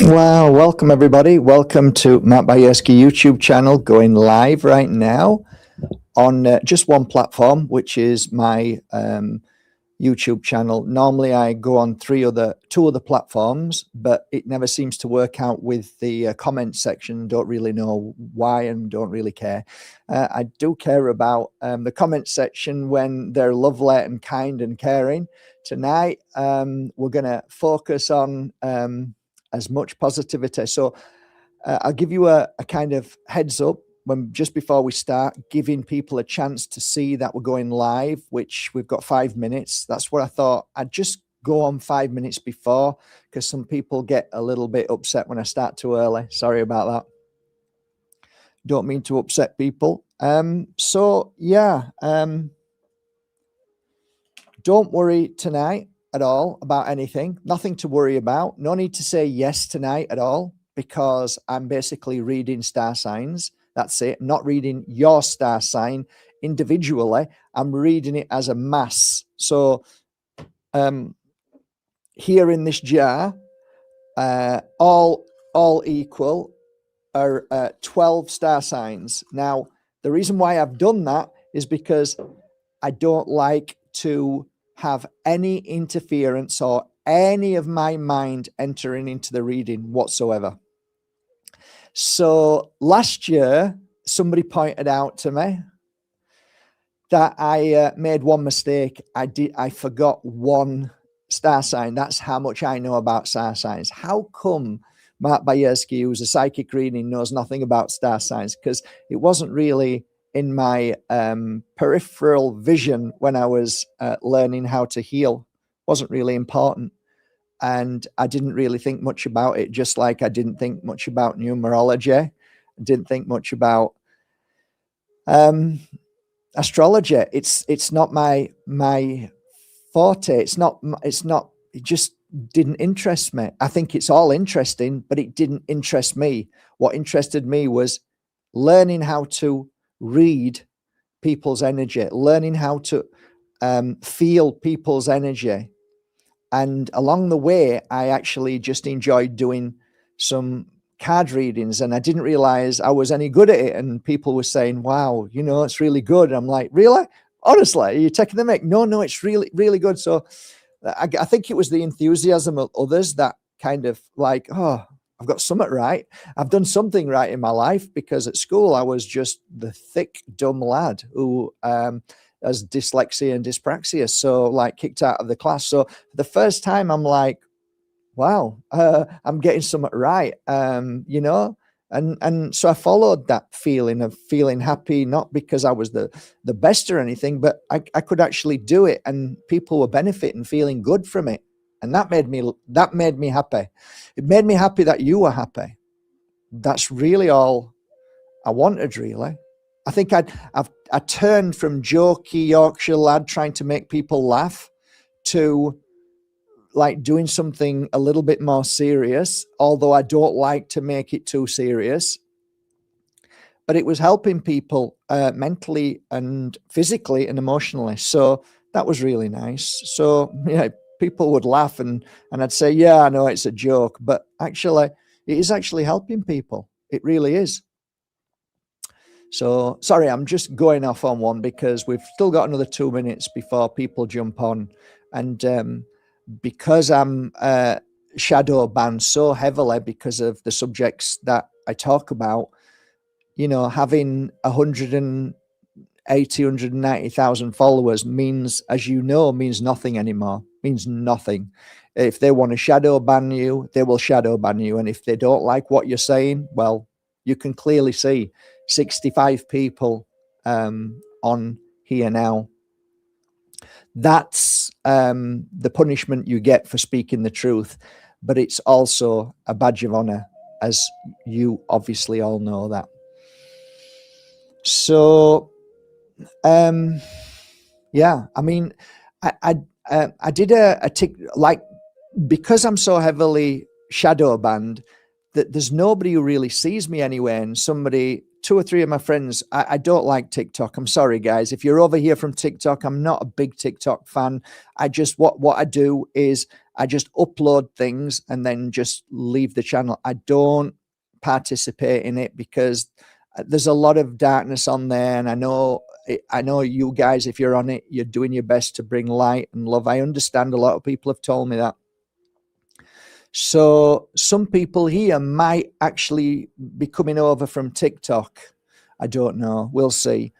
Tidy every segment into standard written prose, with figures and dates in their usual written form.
Wow, welcome everybody. Welcome to Matt Bajerski YouTube channel, going live right now on just one platform, which is my YouTube channel. Normally I go on two other platforms, but it never seems to work out with the comment section. Don't really know why and don't really care. I do care about the comment section when they're lovely and kind and caring. Tonight we're going to focus on as much positivity. So I'll give you a kind of heads up just before we start, giving people a chance to see that we're going live, which we've got 5 minutes. That's what I thought. I'd just go on 5 minutes before, because some people get a little bit upset when I start too early. Sorry about that. Don't mean to upset people. Don't worry tonight at all about anything. Nothing to worry about. No need to say yes tonight at all, because I'm basically reading star signs. That's it. I'm not reading your star sign individually. I'm reading it as a mass. So here in this jar, all equal are 12 star signs. Now, the reason why I've done that is because I don't like to have any interference or any of my mind entering into the reading whatsoever. So last year, somebody pointed out to me that I made one mistake. I forgot one star sign. That's how much I know about star signs. How come Mark Bajerski, who's a psychic reading, knows nothing about star signs? Because it wasn't really in my peripheral vision when I was learning how to heal. It wasn't really important. And I didn't really think much about it, just like I didn't think much about numerology. I didn't think much about astrology. It's not my forte. It just didn't interest me. I think it's all interesting, but it didn't interest me. What interested me was learning how to read people's energy, learning how to feel people's energy. And along the way, I actually just enjoyed doing some card readings, and I didn't realize I was any good at it. And people were saying, wow, it's really good. And I'm like, really? Honestly, are you taking the mic? No, it's really, really good. So I think it was the enthusiasm of others that kind of like, oh, I've got something right. I've done something right in my life, because at school, I was just the thick, dumb lad who has dyslexia and dyspraxia, so like kicked out of the class. So for the first time, I'm like, wow, I'm getting something right, and so I followed that feeling of feeling happy, not because I was the best or anything, but I could actually do it, and people were benefiting, feeling good from it, and that made me happy. It made me happy that you were happy. That's really all I wanted, really. I think I turned from jokey Yorkshire lad trying to make people laugh to like doing something a little bit more serious, although I don't like to make it too serious. But it was helping people mentally and physically and emotionally. So that was really nice. So yeah, people would laugh and I'd say, yeah, I know it's a joke, but actually it is actually helping people. It really is. So sorry, I'm just going off on one because we've still got another 2 minutes before people jump on. And because I'm shadow banned so heavily because of the subjects that I talk about, having 190,000 followers means, as you know, means nothing anymore, means nothing. If they want to shadow ban you, they will shadow ban you. And if they don't like what you're saying, well, you can clearly see 65 people on here now. That's the punishment you get for speaking the truth, but it's also a badge of honor, as you obviously all know that. So yeah, I mean, I did a tick, like, because I'm so heavily shadow banned that there's nobody who really sees me anywhere. And two or three of my friends, I don't like TikTok. I'm sorry, guys. If you're over here from TikTok, I'm not a big TikTok fan. I just, what I do is I just upload things and then just leave the channel. I don't participate in it because there's a lot of darkness on there, and I know you guys, if you're on it, you're doing your best to bring light and love. I understand. A lot of people have told me that. So some people here might actually be coming over from TikTok. I don't know. We'll see.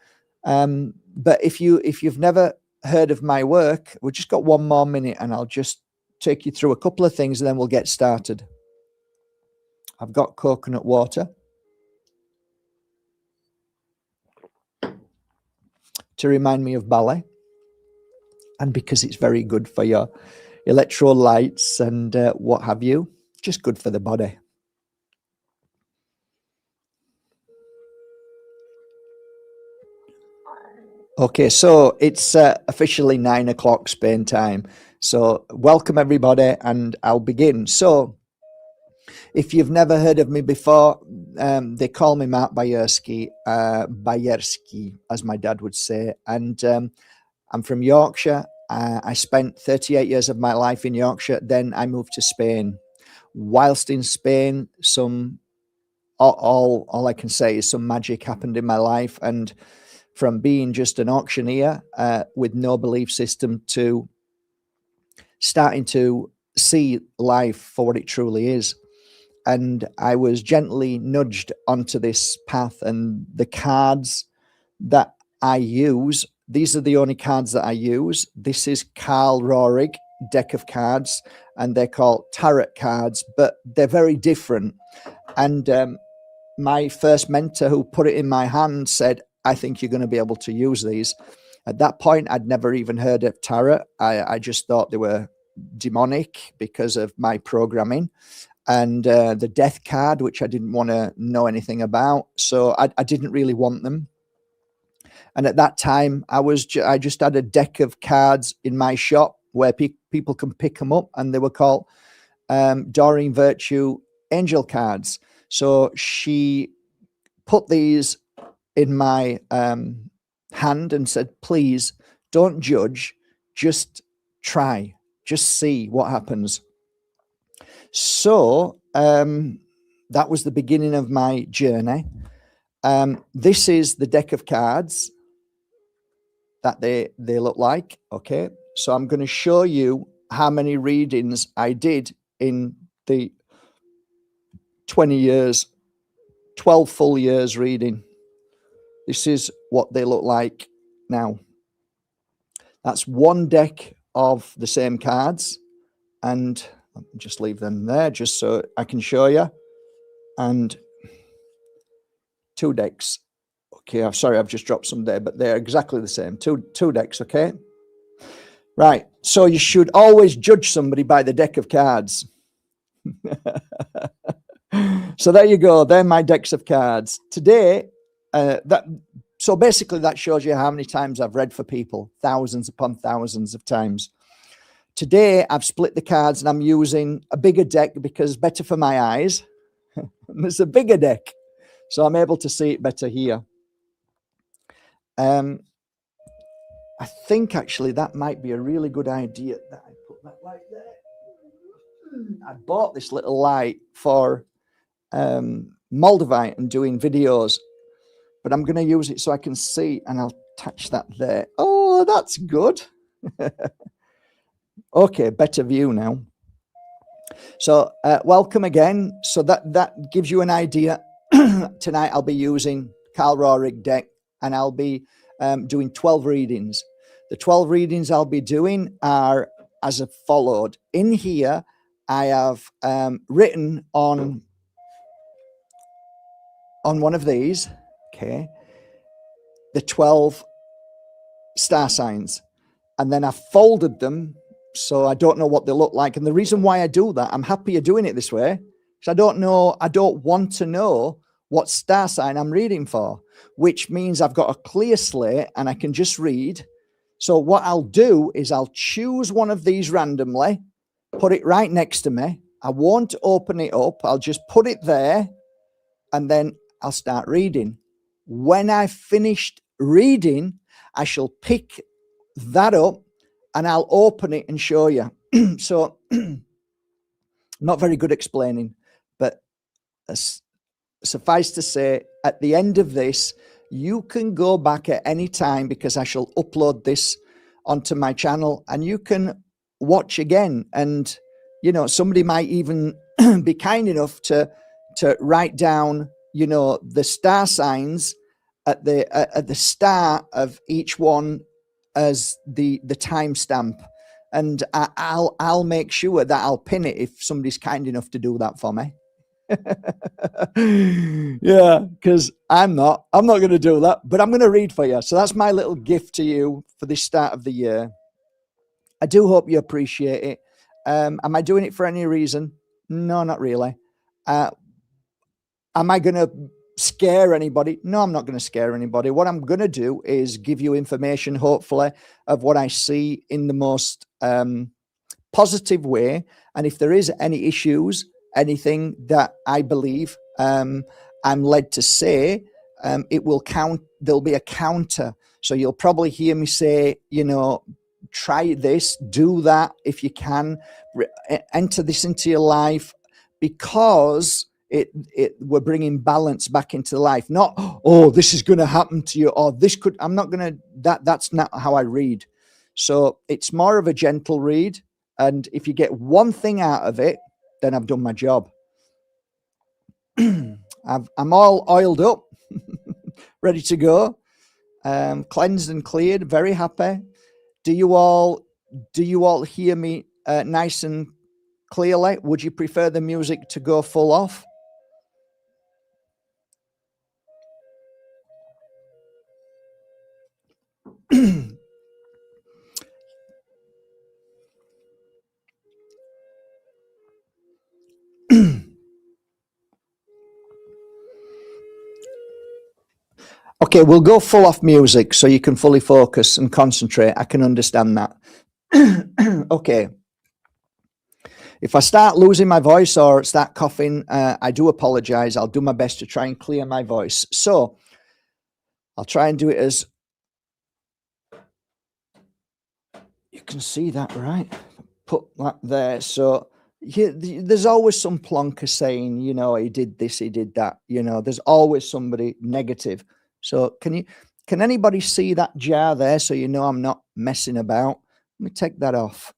But if you've never heard of my work, we've just got one more minute, and I'll just take you through a couple of things, and then we'll get started. I've got coconut water to remind me of ballet, and because it's very good for your electrolytes and what have you, just good for the body. Okay, so it's officially 9 o'clock Spain time. So welcome everybody, and I'll begin. So if you've never heard of me before, they call me Mark Bajerski, Bajerski, as my dad would say. And I'm from Yorkshire. I spent 38 years of my life in Yorkshire. Then I moved to Spain. Whilst in Spain, all I can say is some magic happened in my life. And from being just an auctioneer with no belief system to starting to see life for what it truly is. And I was gently nudged onto this path, and the cards that I use, these are the only cards that I use. This is Carl Rohrig deck of cards, and they're called tarot cards, but they're very different. And my first mentor who put it in my hand said, I think you're going to be able to use these. At that point, I'd never even heard of tarot. I just thought they were demonic because of my programming. And the death card, which I didn't want to know anything about. So I didn't really want them. And at that time, I just had a deck of cards in my shop where people can pick them up. And they were called Doreen Virtue Angel cards. So she put these in my hand and said, please don't judge, just try, just see what happens. So that was the beginning of my journey. This is the deck of cards that they look like. Okay, so I'm going to show you how many readings I did in the 20 years, 12 full years reading. This is what they look like now. That's one deck of the same cards, and I'll just leave them there just so I can show you. And two decks. Okay, I'm sorry, I've just dropped some there, but they're exactly the same. Two decks, okay? Right, so you should always judge somebody by the deck of cards. So there you go. They're my decks of cards. Today, so basically that shows you how many times I've read for people, thousands upon thousands of times. Today, I've split the cards and I'm using a bigger deck because it's better for my eyes. There's a bigger deck, so I'm able to see it better here. I think actually that might be a really good idea that I put that light there. I bought this little light for Moldavite and doing videos, but I'm going to use it so I can see, and I'll attach that there. Oh, that's good. Okay, better view now. So welcome again. So that gives you an idea. Tonight I'll be using Carl Rohrig deck, and I'll be doing 12 readings. The 12 readings I'll be doing are as followed. In here, I have written on one of these, okay, the 12 star signs, and then I folded them so I don't know what they look like. And the reason why I do that, I'm happier doing it this way, because I don't want to know what star sign I'm reading for, which means I've got a clear slate and I can just read. So what I'll do is I'll choose one of these randomly, put it right next to me. I won't open it up. I'll just put it there, and then I'll start reading. When I've finished reading, I shall pick that up and I'll open it and show you. So not very good explaining, but suffice to say, at the end of this, you can go back at any time because I shall upload this onto my channel and you can watch again. And, somebody might even be kind enough to write down, the star signs at the start of each one as the timestamp. And I'll make sure that I'll pin it if somebody's kind enough to do that for me. Yeah, because I'm not going to do that, but I'm going to read for you. So that's my little gift to you for this start of the year. I do hope you appreciate it. Am I doing it for any reason? No, not really. Am I going to scare anybody? No, I'm not going to scare anybody. What I'm going to do is give you information, hopefully, of what I see in the most positive way. And if there is any issues, anything that I believe I'm led to say, it will count. There'll be a counter. So you'll probably hear me say, try this, do that if you can, enter this into your life, because we're bringing balance back into life. Not, oh, this is going to happen to you, or this could. I'm not going to. That's not how I read. So it's more of a gentle read. And if you get one thing out of it, then I've done my job. I'm all oiled up, ready to go, cleansed and cleared, very happy. Do you all hear me nice and clearly? Would you prefer the music to go full off? Okay, we'll go full off music so you can fully focus and concentrate. I can understand that. Okay. If I start losing my voice or start coughing, I do apologize. I'll do my best to try and clear my voice. So I'll try and do it as you can see that, right? Put that there. So there's always some plonker saying, he did this, he did that. There's always somebody negative. So can anybody see that jar there? So I'm not messing about. Let me take that off.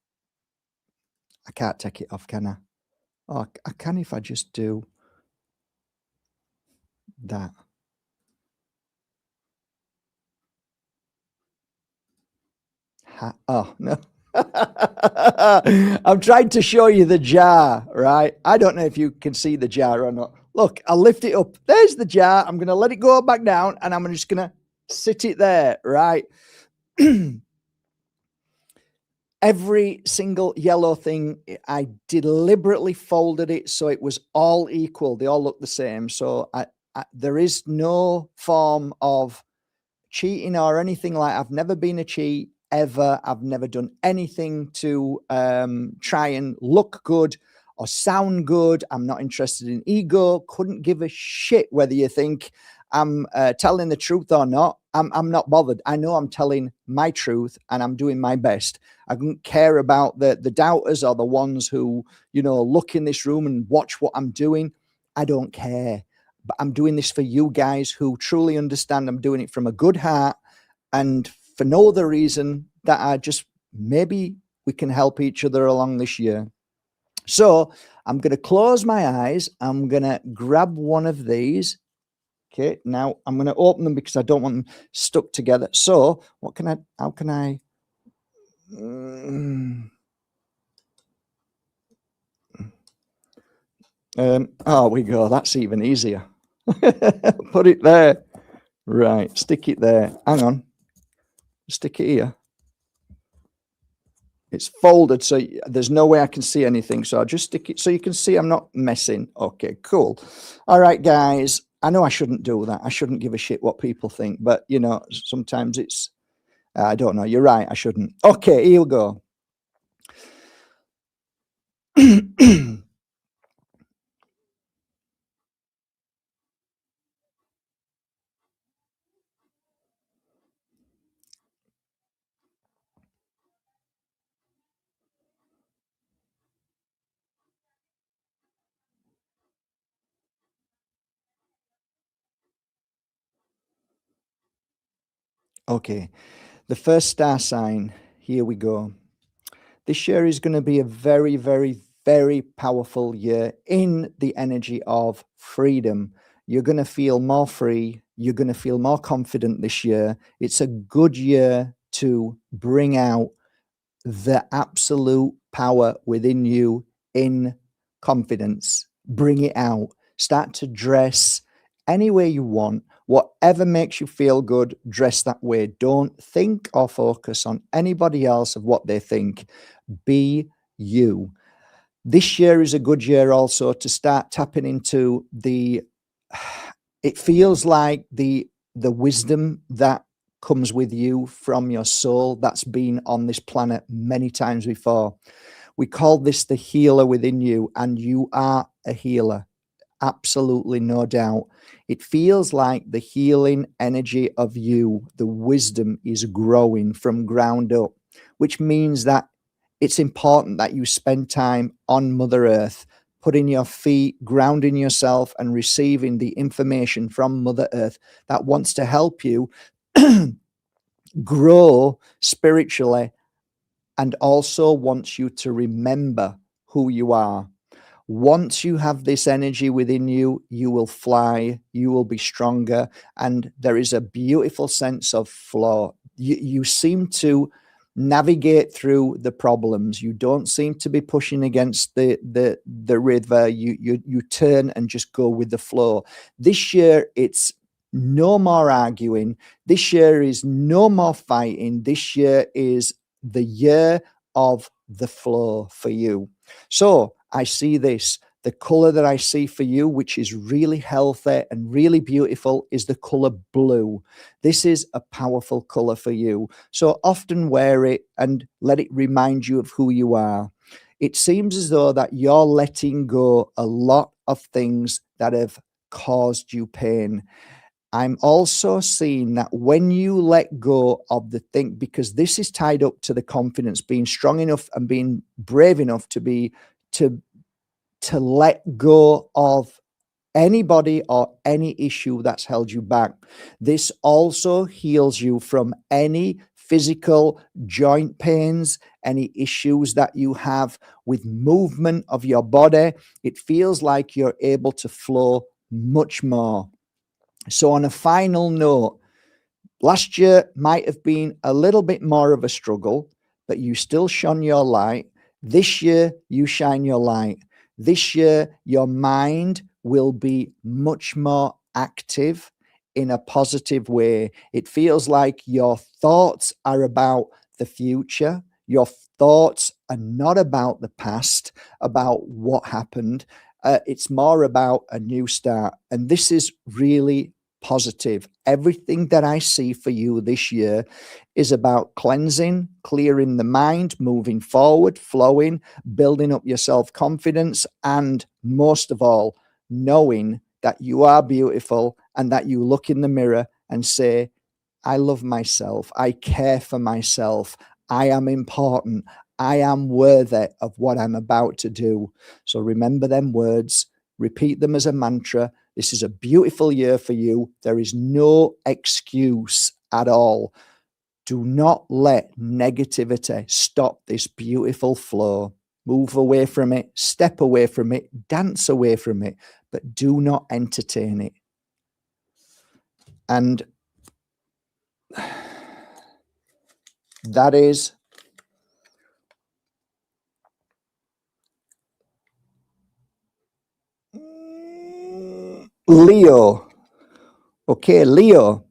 I can't take it off, can I? Oh, I can if I just do that. Oh, no. I'm trying to show you the jar, right? I don't know if you can see the jar or not. Look, I'll lift it up. There's the jar. I'm going to let it go back down and I'm just going to sit it there, right? Every single yellow thing, I deliberately folded it so it was all equal. They all look the same. So there is no form of cheating or anything like. I've never been a cheat ever. I've never done anything to try and look good or sound good. I'm not interested in ego. Couldn't give a shit whether you think I'm telling the truth or not. I'm not bothered. I know I'm telling my truth and I'm doing my best. I don't care about the doubters or the ones who, look in this room and watch what I'm doing. I don't care. But I'm doing this for you guys who truly understand I'm doing it from a good heart and for no other reason that I just maybe we can help each other along this year. So I'm going to close my eyes. I'm going to grab one of these. Okay, now I'm going to open them because I don't want them stuck together. So how can I? Oh, we go. That's even easier. Put it there. Right, stick it there. Hang on. Stick it here. It's folded, so there's no way I can see anything. So I'll just stick it so you can see I'm not messing. Okay, cool. All right, guys. I know I shouldn't do that. I shouldn't give a shit what people think, but sometimes it's, I don't know. You're right. I shouldn't. Okay, here we go. Okay. The first star sign, here we go. This year is going to be a very, very, very powerful year in the energy of freedom. You're going to feel more free. You're going to feel more confident this year. It's a good year to bring out the absolute power within you in confidence. Bring it out. Start to dress any way you want. Whatever makes you feel good, dress that way. Don't think or focus on anybody else of what they think. Be you. This year is a good year also to start tapping into it feels like the wisdom that comes with you from your soul that's been on this planet many times before. We call this the healer within you, and you are a healer. Absolutely no doubt. It feels like the healing energy of you, the wisdom is growing from ground up, which means that it's important that you spend time on Mother Earth, putting your feet, grounding yourself, and receiving the information from Mother Earth that wants to help you grow spiritually and also wants you to remember who you are. Once you have this energy within you, you will fly, you will be stronger, and there is a beautiful sense of flow. You seem to navigate through the problems. You don't seem to be pushing against the river. You turn and just go with the flow. This year, it's no more arguing. This year is no more fighting. This year is the year of the flow for you. So I see this. The color that I see for you, which is really healthy and really beautiful, is the color blue. This is a powerful color for you. So often wear it and let it remind you of who you are. It seems as though that you're letting go a lot of things that have caused you pain. I'm also seeing that when you let go of the thing, because this is tied up to the confidence, being strong enough and being brave enough to let go of anybody or any issue that's held you back. This also heals you from any physical joint pains, any issues that you have with movement of your body. It feels like you're able to flow much more. So on a final note, last year might have been a little bit more of a struggle, but you still shone your light. This year, you shine your light. This year, your mind will be much more active in a positive way. It feels like your thoughts are about the future. Your thoughts are not about the past, about what happened. It's more about a new start. And this is really positive. Everything that I see for you this year is about cleansing, clearing the mind, moving forward, flowing, building up your self-confidence, and most of all, knowing that you are beautiful and that you look in the mirror and say, I love myself. I care for myself. I am important. I am worthy of what I'm about to do. So remember them words, repeat them as a mantra. This is a beautiful year for you. There is no excuse at all. Do not let negativity stop this beautiful flow. Move away from it, step away from it, dance away from it, but do not entertain it. And that is Leo. Okay, Leo.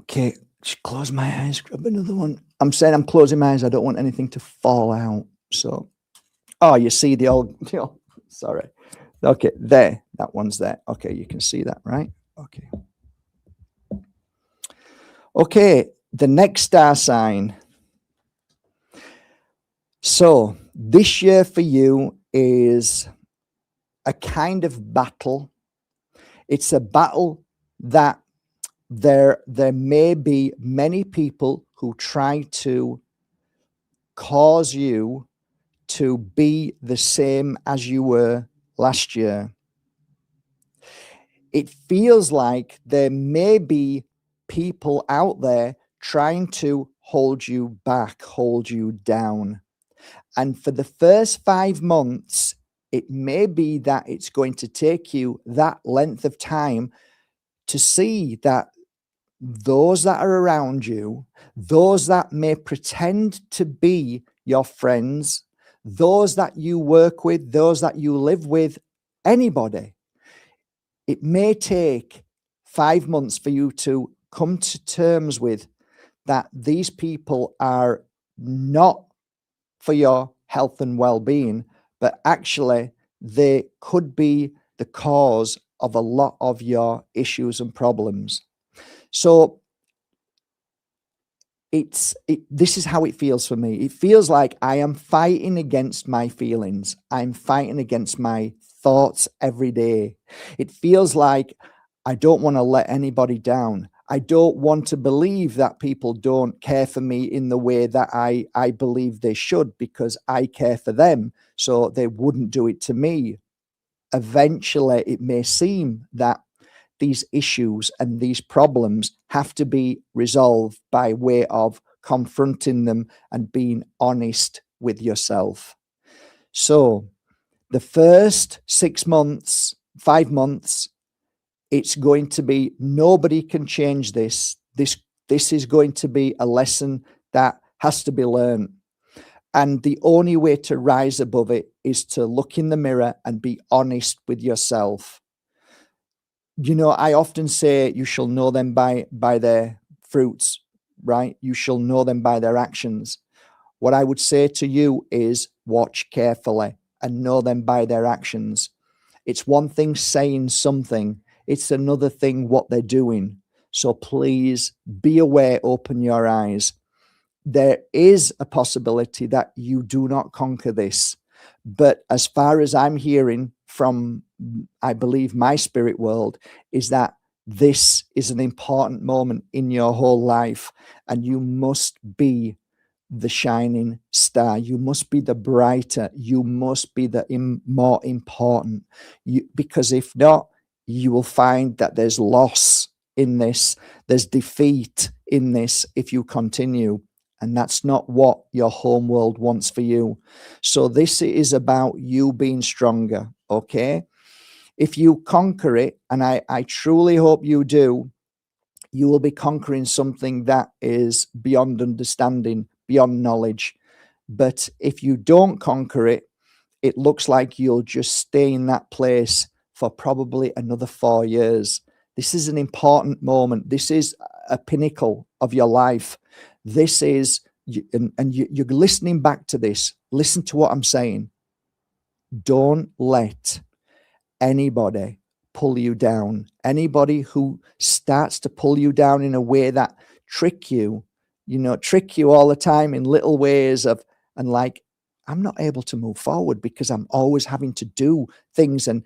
Okay, just close my eyes, grab another one. I'm saying I'm closing my eyes. I don't want anything to fall out. So, oh, you see the old, sorry. Okay, there. That one's there. Okay, you can see that, right? Okay. Okay, the next star sign. So, this year for you is a kind of battle. It's a battle that there may be many people who try to cause you to be the same as you were last year. it feels like there may be people out there trying to hold you back, hold you down. And for the first 5 months, it may be that it's going to take you that length of time to see that those that are around you, those that may pretend to be your friends, those that you work with, those that you live with, anybody, it may take 5 months for you to come to terms with that these people are not for your health and well-being, but actually they could be the cause of a lot of your issues and problems. So this is how it feels for me. It feels like I am fighting against my feelings. I'm fighting against my thoughts every day. It feels like I don't want to let anybody down. I don't want to believe that people don't care for me in the way that I believe they should, because I care for them, so they wouldn't do it to me. Eventually, it may seem that these issues and these problems have to be resolved by way of confronting them and being honest with yourself. So the first 6 months, 5 months, it's going to be, nobody can change this. This is going to be a lesson that has to be learned. And the only way to rise above it is to look in the mirror and be honest with yourself. You know, I often say you shall know them by their fruits, right? You shall know them by their actions. What I would say to you is watch carefully and know them by their actions. It's one thing saying something, it's another thing what they're doing. So please be aware, open your eyes. There is a possibility that you do not conquer this. But as far as I'm hearing from, I believe, my spirit world, is that this is an important moment in your whole life, and you must be the shining star. You must be the brighter. You must be the more important. Because if not, you will find that there's loss in this. There's defeat in this if you continue. And that's not what your home world wants for you. So this is about you being stronger, okay? If you conquer it, and I truly hope you do, you will be conquering something that is beyond understanding, beyond knowledge. But if you don't conquer it, it looks like you'll just stay in that place for probably another 4 years. This is an important moment. This is a pinnacle of your life. This is, and you're listening back to this. Listen to what I'm saying. Don't let anybody pull you down. Anybody who starts to pull you down in a way that trick you all the time in little ways of, and like, I'm not able to move forward because I'm always having to do things. And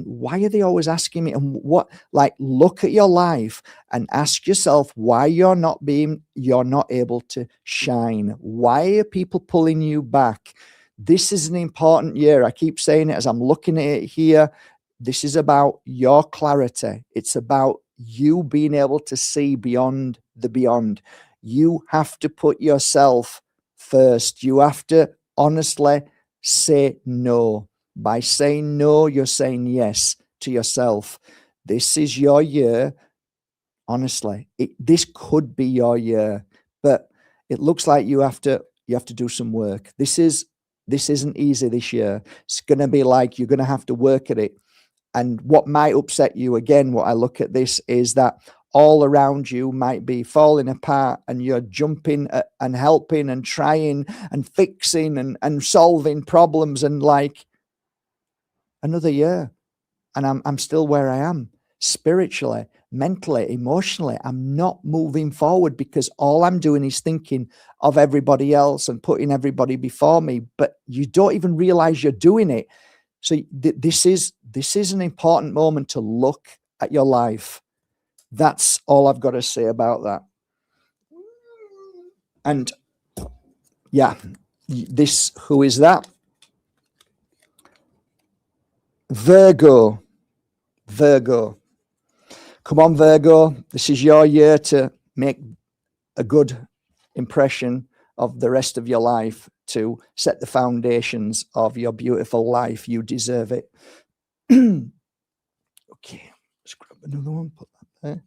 why are they always asking me? And what, like, look at your life and ask yourself why you're not able to shine. Why are people pulling you back? This is an important year. I keep saying it as I'm looking at it here. This is about your clarity. It's about you being able to see beyond the beyond. You have to put yourself first. You have to honestly say no. By saying no, you're saying yes to yourself. This is your year. Honestly, this could be your year, but it looks like you have to do some work. This isn't easy this year. It's going to be like you're going to have to work at it. And what might upset you, again, what I look at this is that all around you might be falling apart, and you're jumping and helping and trying and fixing and solving problems, and like another year. And I'm still where I am spiritually, mentally, emotionally. I'm not moving forward because all I'm doing is thinking of everybody else and putting everybody before me. But you don't even realize you're doing it. So this is an important moment to look at your life. That's all I've got to say about that. And yeah, who is that? Virgo. Come on, Virgo. This is your year to make a good impression of the rest of your life, to set the foundations of your beautiful life. You deserve it. Okay, let's grab another one, put that there.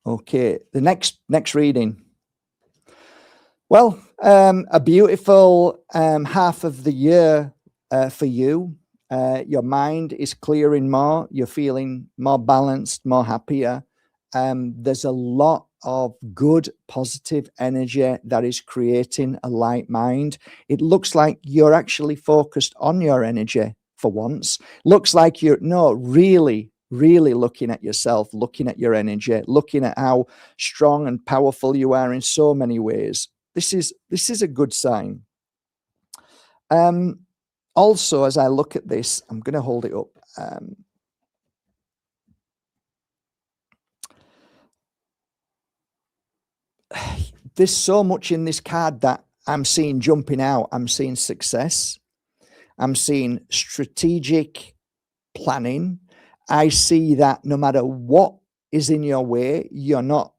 Okay, the next reading. Well, a beautiful half of the year for you. Your mind is clearing more. You're feeling more balanced, more happier. There's a lot of good, positive energy that is creating a light mind. It looks like you're actually focused on your energy for once. Looks like you're really looking at yourself, looking at your energy, looking at how strong and powerful you are in so many ways. This is a good sign. Also, as I look at this, I'm going to hold it up. There's so much in this card that I'm seeing jumping out. I'm seeing success. I'm seeing strategic planning. I see that no matter what is in your way, you're not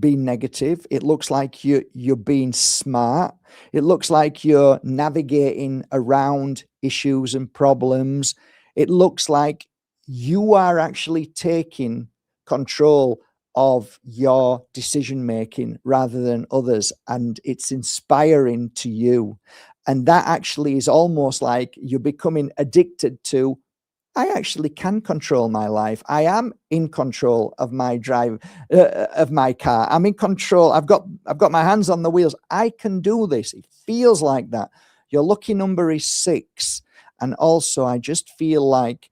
being negative. It looks like you're being smart. It looks like you're navigating around issues and problems. It looks like you are actually taking control of your decision making rather than others, and it's inspiring to you. And that actually is almost like you're becoming addicted to, I actually can control my life. I am in control of my drive, of my car. I'm in control. I've got my hands on the wheels. I can do this. It feels like that. Your lucky number is 6. And also, I just feel like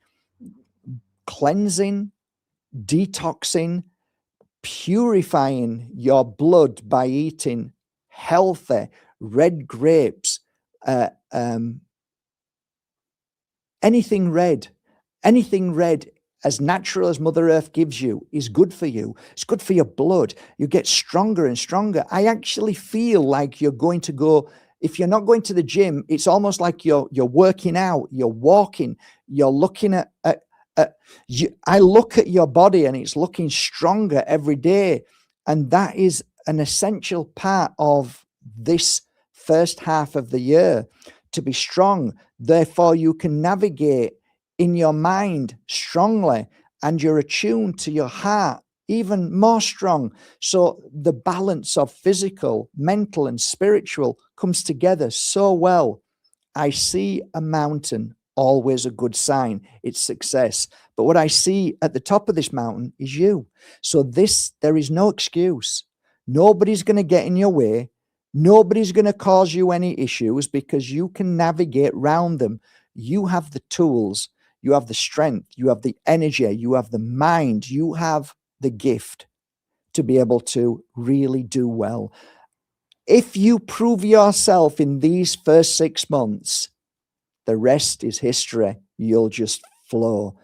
cleansing, detoxing, purifying your blood by eating healthy red grapes, anything red as natural as Mother Earth gives you is good for you. It's good for your blood. You get stronger and stronger. I actually feel like you're going to go, if you're not going to the gym, it's almost like you're working out, you're walking, you're looking at I look at your body and it's looking stronger every day. And that is an essential part of this first half of the year, to be strong. Therefore, you can navigate in your mind strongly, and you're attuned to your heart even more strong. So the balance of physical, mental, and spiritual comes together so well. I see a mountain, always a good sign. It's success. But what I see at the top of this mountain is you. So there is no excuse. Nobody's going to get in your way. Nobody's going to cause you any issues because you can navigate around them. You have the tools. You have the strength. You have the energy. You have the mind. You have the gift to be able to really do well. If you prove yourself in these first 6 months, the rest is history. You'll just flow.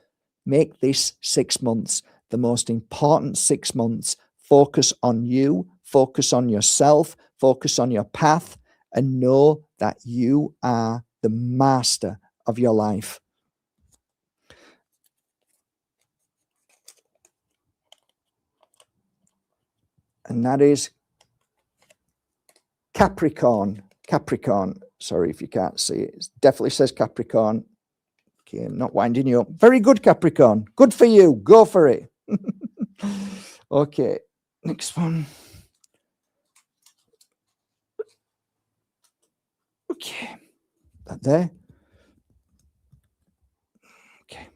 Make this 6 months the most important 6 months. Focus on you, focus on yourself, focus on your path, and know that you are the master of your life. And that is Capricorn. Capricorn. Sorry if you can't see it. It definitely says Capricorn. Okay, I'm not winding you up. Very good, Capricorn. Good for you. Go for it. Okay, next one. Okay, that there. Okay.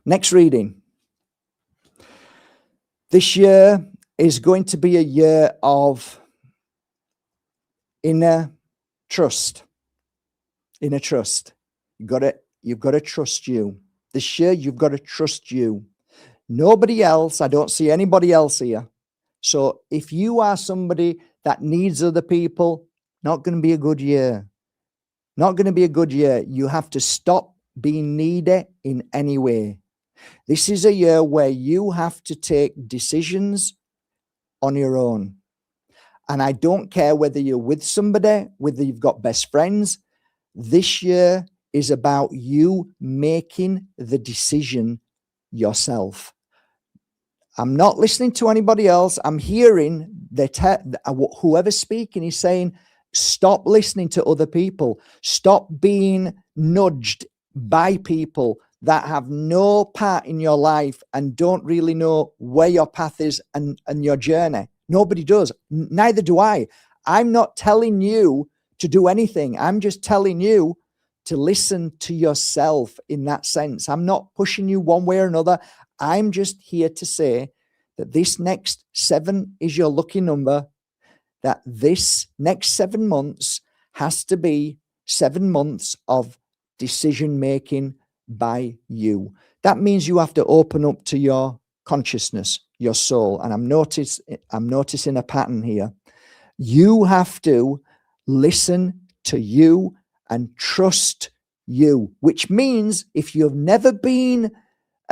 Next reading. This year is going to be a year of inner trust. Inner trust. You've got to trust you. This year, you've got to trust you. Nobody else. I don't see anybody else here. So if you are somebody that needs other people, not going to be a good year. Not going to be a good year. You have to stop being needy in any way. This is a year where you have to take decisions on your own. And I don't care whether you're with somebody, whether you've got best friends. This year is about you making the decision yourself. I'm not listening to anybody else. I'm hearing that whoever's speaking is saying, stop listening to other people. Stop being nudged by people that have no part in your life and don't really know where your path is and your journey. Nobody does. Neither do I. I'm not telling you to do anything. I'm just telling you to listen to yourself in that sense. I'm not pushing you one way or another. I'm just here to say that this next 7 is your lucky number, that this next 7 months has to be 7 months of decision making by you. That means you have to open up to your consciousness, your soul. And I'm noticing a pattern here. You have to listen to you and trust you, which means if you've never been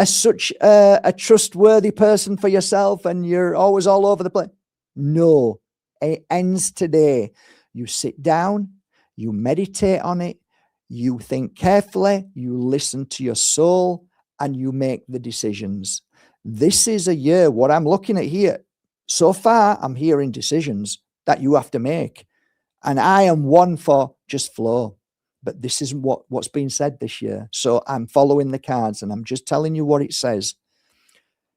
such a trustworthy person for yourself and you're always all over the place, no, it ends today. You sit down, you meditate on it, you think carefully, you listen to your soul, and you make the decisions. This is a year, what I'm looking at here, so far, I'm hearing decisions that you have to make. And I am one for just flow. But this isn't what's been said this year. So I'm following the cards and I'm just telling you what it says.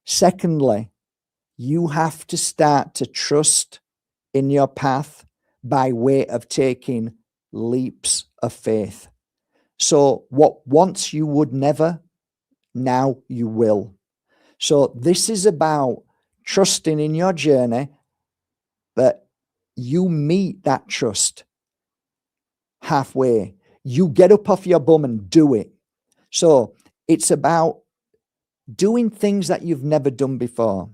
Secondly, you have to start to trust in your path by way of taking leaps of faith. So what once you would never, now you will. So this is about trusting in your journey, but you meet that trust halfway. You get up off your bum and do it. So it's about doing things that you've never done before.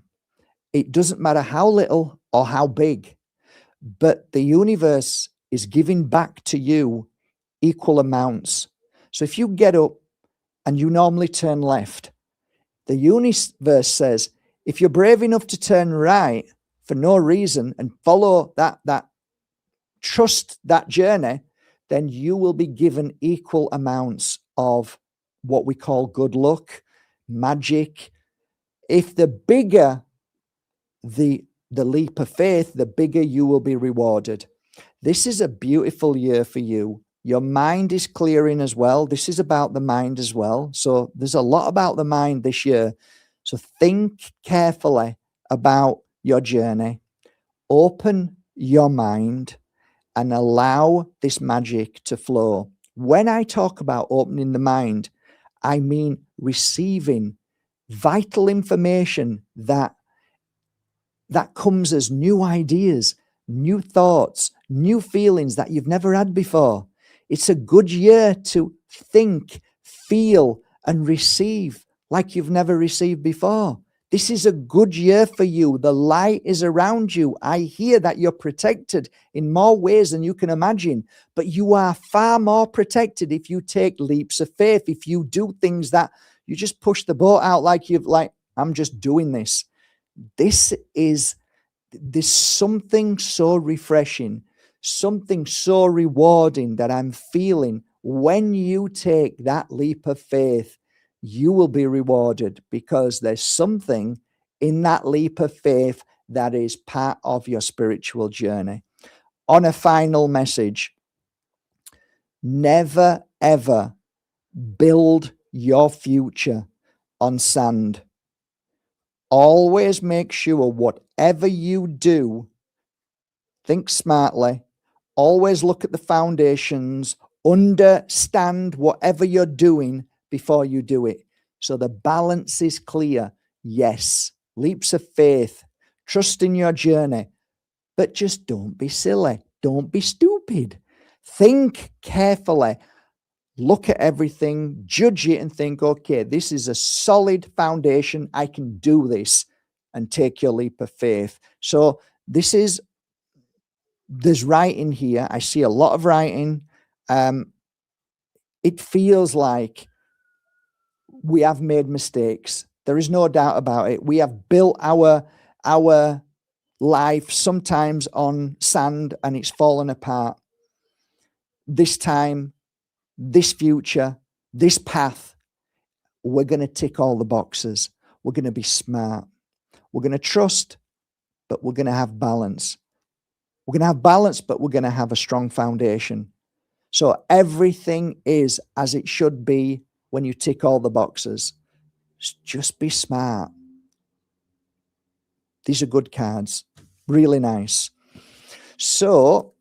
It doesn't matter how little or how big, but the universe is giving back to you equal amounts. So if you get up and you normally turn left, the universe says, if you're brave enough to turn right for no reason and follow that trust that journey, then you will be given equal amounts of what we call good luck, magic. If the bigger the leap of faith, the bigger you will be rewarded. This is a beautiful year for you. Your mind is clearing as well. This is about the mind as well. So there's a lot about the mind this year. So think carefully about your journey. Open your mind and allow this magic to flow. When I talk about opening the mind, I mean receiving vital information that comes as new ideas, new thoughts, new feelings that you've never had before. It's a good year to think, feel, and receive like you've never received before. This is a good year for you. The light is around you. I hear that you're protected in more ways than you can imagine, but you are far more protected if you take leaps of faith, if you do things that you just push the boat out like I'm just doing this. There's something so refreshing, something so rewarding that I'm feeling when you take that leap of faith. You will be rewarded because there's something in that leap of faith that is part of your spiritual journey. On a final message, never ever build your future on sand. Always make sure whatever you do, think smartly, always look at the foundations, understand whatever you're doing before you do it. So the balance is clear. Yes, leaps of faith, trust in your journey, but just don't be silly. Don't be stupid. Think carefully. Look at everything, judge it and think, okay, this is a solid foundation. I can do this, and take your leap of faith. So there's writing here. I see a lot of writing. It feels like we have made mistakes. There is no doubt about it. We have built our life sometimes on sand and it's fallen apart. This time this future, this path, we're going to tick all the boxes. We're going to be smart. We're going to trust, but we're going to have balance. We're going to have balance, but we're going to have a strong foundation. So everything is as it should be when you tick all the boxes. Just be smart. These are good cards. Really nice. So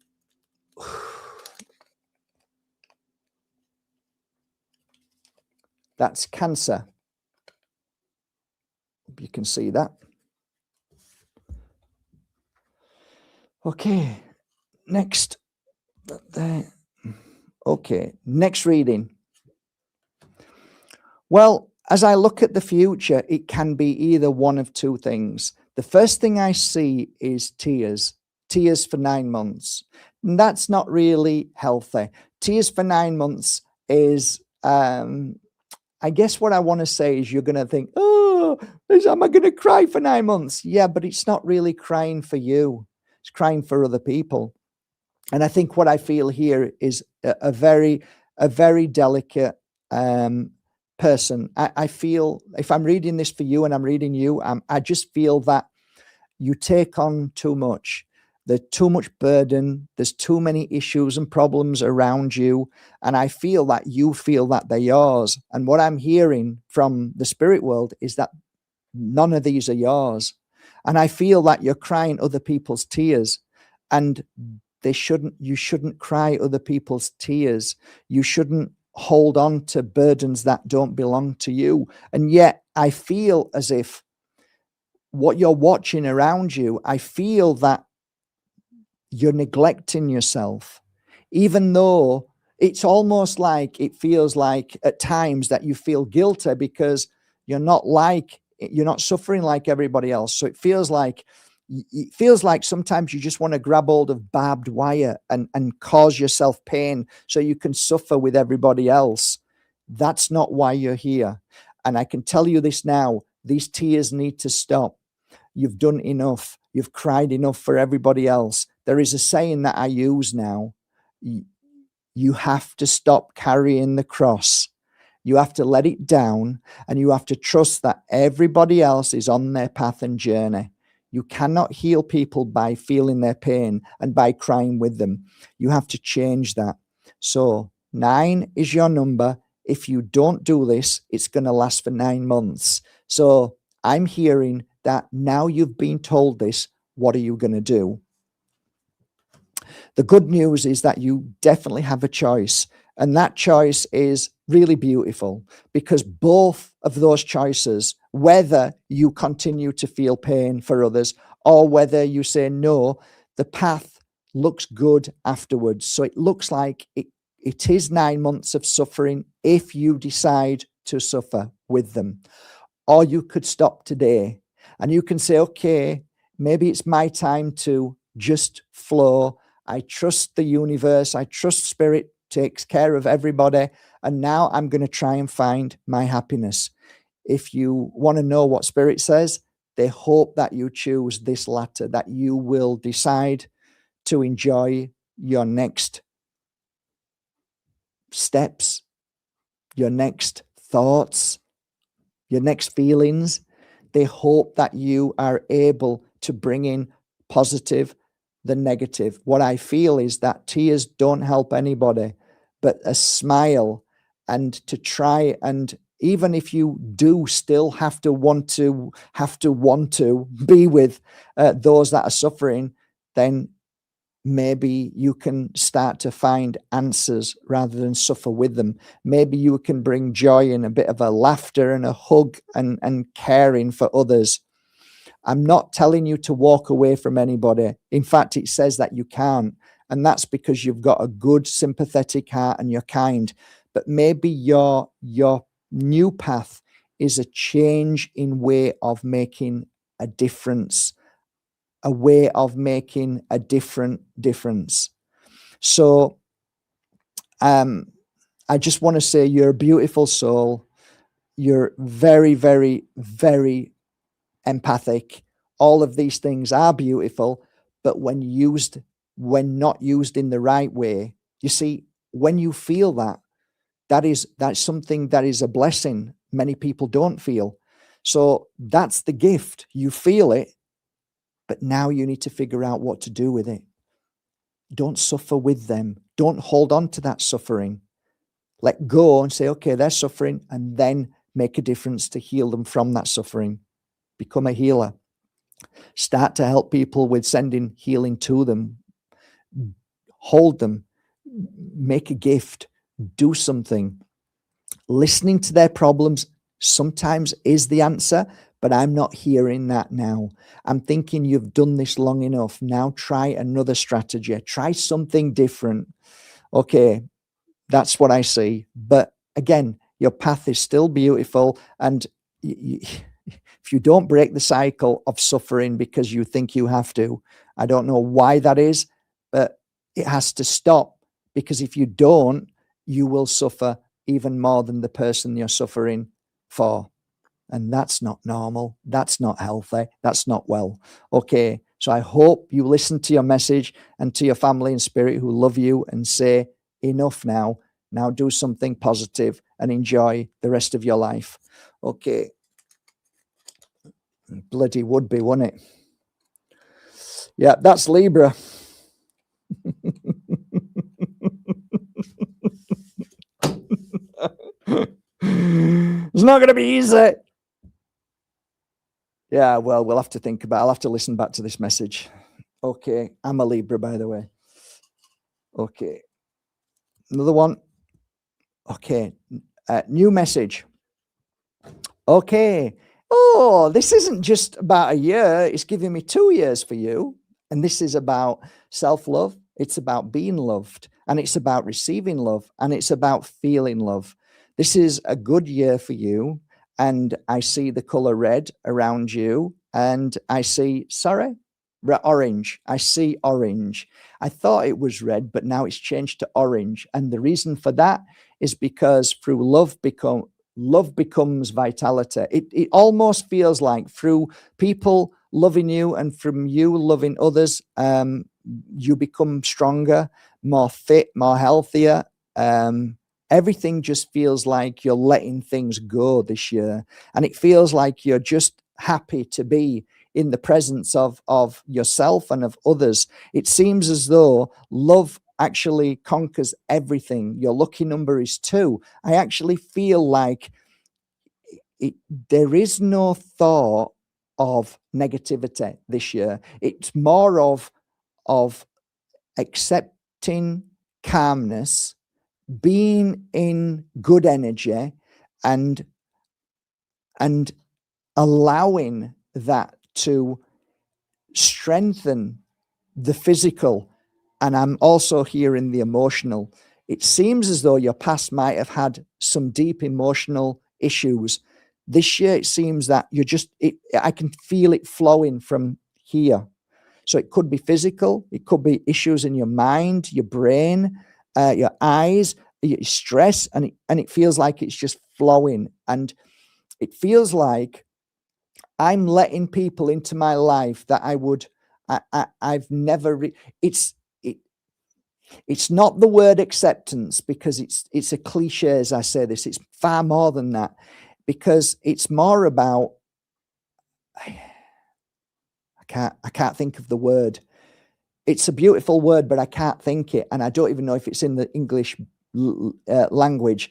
that's Cancer. You can see that. Okay, next. Okay, next reading. Well, as I look at the future, it can be either one of two things. The first thing I see is tears for 9 months. And that's not really healthy. Tears for 9 months is, I guess what I want to say is you're going to think, oh, am I going to cry for 9 months? Yeah, but it's not really crying for you. It's crying for other people. And I think what I feel here is a very delicate person. I feel, if I'm reading this for you and I'm reading you, I just feel that you take on too much. There's too much burden. There's too many issues and problems around you. And I feel that you feel that they're yours. And what I'm hearing from the spirit world is that none of these are yours. And I feel that you're crying other people's tears. And you shouldn't cry other people's tears. You shouldn't hold on to burdens that don't belong to you. And yet I feel as if what you're watching around you, I feel that you're neglecting yourself, even though it's almost like, it feels like at times that you feel guilty because you're not suffering like everybody else. So it feels like sometimes you just want to grab hold of barbed wire and cause yourself pain so you can suffer with everybody else. That's not why you're here. And I can tell you this now, these tears need to stop. You've done enough. You've cried enough for everybody else. There is a saying that I use now. You have to stop carrying the cross. You have to let it down, and you have to trust that everybody else is on their path and journey. You cannot heal people by feeling their pain and by crying with them. You have to change that. So 9 is your number. If you don't do this, it's going to last for 9 months. So I'm hearing that now you've been told this, what are you going to do? The good news is that you definitely have a choice. And that choice is really beautiful, because both of those choices, whether you continue to feel pain for others or whether you say no, the path looks good afterwards. So it looks like it is 9 months of suffering if you decide to suffer with them. Or you could stop today and you can say, okay, maybe it's my time to just flow. I trust the universe. I trust spirit takes care of everybody. And now I'm going to try and find my happiness. If you want to know what spirit says, they hope that you choose this latter, that you will decide to enjoy your next steps, your next thoughts, your next feelings. They hope that you are able to bring in positive, the negative. What I feel is that tears don't help anybody, but a smile, and to try, and even if you do still have to want to be with those that are suffering, then maybe you can start to find answers rather than suffer with them. Maybe you can bring joy and a bit of a laughter and a hug and caring for others. I'm not telling you to walk away from anybody. In fact, it says that you can't. And that's because you've got a good, sympathetic heart and you're kind. But maybe your new path is a change in way of making a difference, a way of making a different difference. So I just want to say you're a beautiful soul. You're very, very, very empathic. All of these things are beautiful, but when not used in the right way, you see, when you feel that, that's something that is a blessing many people don't feel. So that's the gift. You feel it, but now you need to figure out what to do with it. Don't suffer with them. Don't hold on to that suffering. Let go and say, okay, they're suffering, and then make a difference to heal them from that suffering. Become a healer. Start to help people with sending healing to them. Hold them. Make a gift. Do something. Listening to their problems sometimes is the answer, but I'm not hearing that now. I'm thinking you've done this long enough. Now try another strategy. Try something different. Okay, that's what I see. But again, your path is still beautiful. And if you don't break the cycle of suffering because you think you have to, I don't know why that is, but it has to stop, because if you don't, you will suffer even more than the person you're suffering for. And that's not normal. That's not healthy. That's not well. Okay. So I hope you listen to your message and to your family and spirit who love you and say, enough now. Now do something positive and enjoy the rest of your life. Okay. Bloody would be, wouldn't it? Yeah, that's Libra. It's not going to be easy. Yeah, well, we'll have to think about it. I'll have to listen back to this message. Okay, I'm a Libra, by the way. Okay. Another one. Okay, new message. Okay. Oh, this isn't just about a year. It's giving me 2 years for you. And this is about self-love. It's about being loved. And it's about receiving love. And it's about feeling love. This is a good year for you. And I see the color red around you. And I see, orange. I see orange. I thought it was red, but now it's changed to orange. And the reason for that is because through love becomes vitality. It almost feels like through people loving you and from you loving others, you become stronger, more fit, more healthier. Everything just feels like you're letting things go this year. And it feels like you're just happy to be in the presence of yourself and of others. It seems as though love actually conquers everything. Your lucky number is 2. I actually feel like there is no thought of negativity this year. It's more of accepting calmness, being in good energy, and allowing that to strengthen the physical. And I'm also hearing the emotional. It seems as though your past might have had some deep emotional issues. This year, it seems that I can feel it flowing from here. So it could be physical. It could be issues in your mind, your brain, your eyes, your stress. And it feels like it's just flowing. And it feels like I'm letting people into my life that I've never, it's not the word acceptance, because it's a cliche as I say this. It's far more than that, because it's more about, I can't think of the word. It's a beautiful word, but I can't think it. And I don't even know if it's in the English language.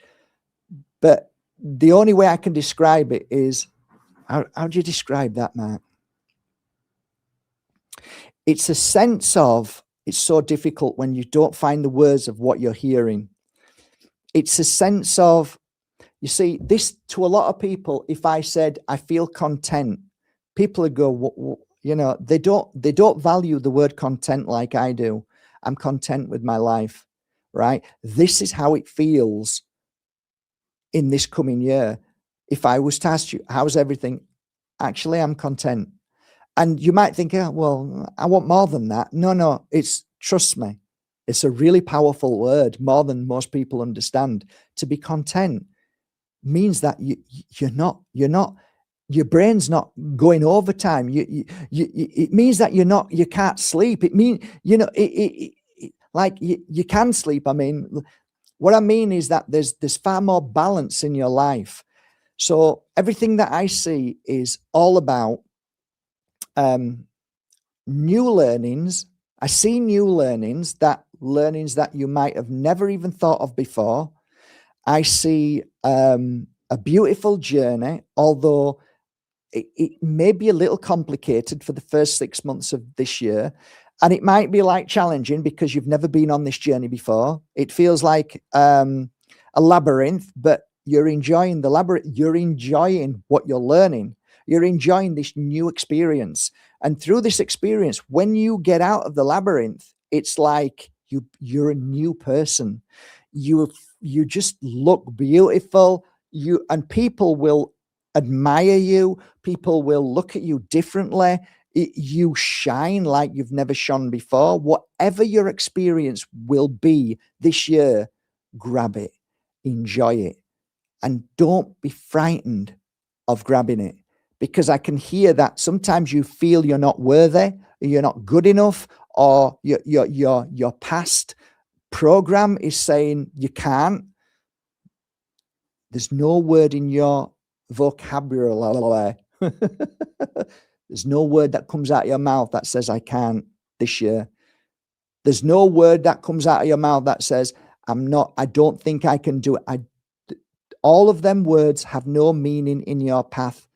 But the only way I can describe it is, how do you describe that, Mark? It's a sense of, it's so difficult when you don't find the words of what you're hearing. It's a sense of, you see, this to a lot of people, if I said, I feel content, people would go, they don't value the word content like I do. I'm content with my life, right? This is how it feels in this coming year. If I was to ask you, how's everything? Actually, I'm content. And you might think, well, I want more than that. No, trust me. It's a really powerful word, more than most people understand. To be content means that you're not, your brain's not going overtime. It means that you can't sleep. It means, like you can sleep. I mean, What I mean is that there's far more balance in your life. So everything that I see is all about new learnings. I see new learnings that you might have never even thought of before. I see a beautiful journey, although it may be a little complicated for the first 6 months of this year. And it might be like challenging because you've never been on this journey before. It feels like a labyrinth, but you're enjoying the labyrinth. You're enjoying what you're learning. You're enjoying this new experience. And through this experience, when you get out of the labyrinth, it's like you're a new person. You just look beautiful. And people will admire you. People will look at you differently. You shine like you've never shone before. Whatever your experience will be this year, grab it, enjoy it, and don't be frightened of grabbing it, because I can hear that sometimes you feel you're not worthy, you're not good enough, or your past program is saying you can't. There's no word in your vocabulary. There's no word that comes out of your mouth that says I can't this year. There's no word that comes out of your mouth that says I don't think I can do it. All of them words have no meaning in your path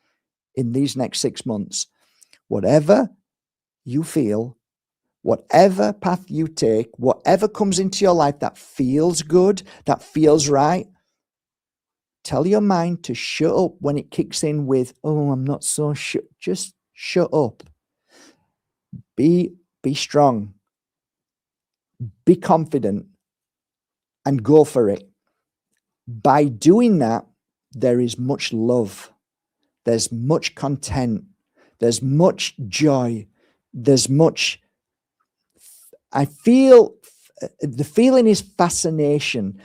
in these next 6 months. Whatever you feel, whatever path you take, whatever comes into your life that feels good, that feels right, tell your mind to shut up when it kicks in with, oh, I'm not so sure. Just shut up. Be strong. Be confident and go for it. By doing that, there is much love. There's much content. There's much joy. There's much, I feel, the feeling is fascination.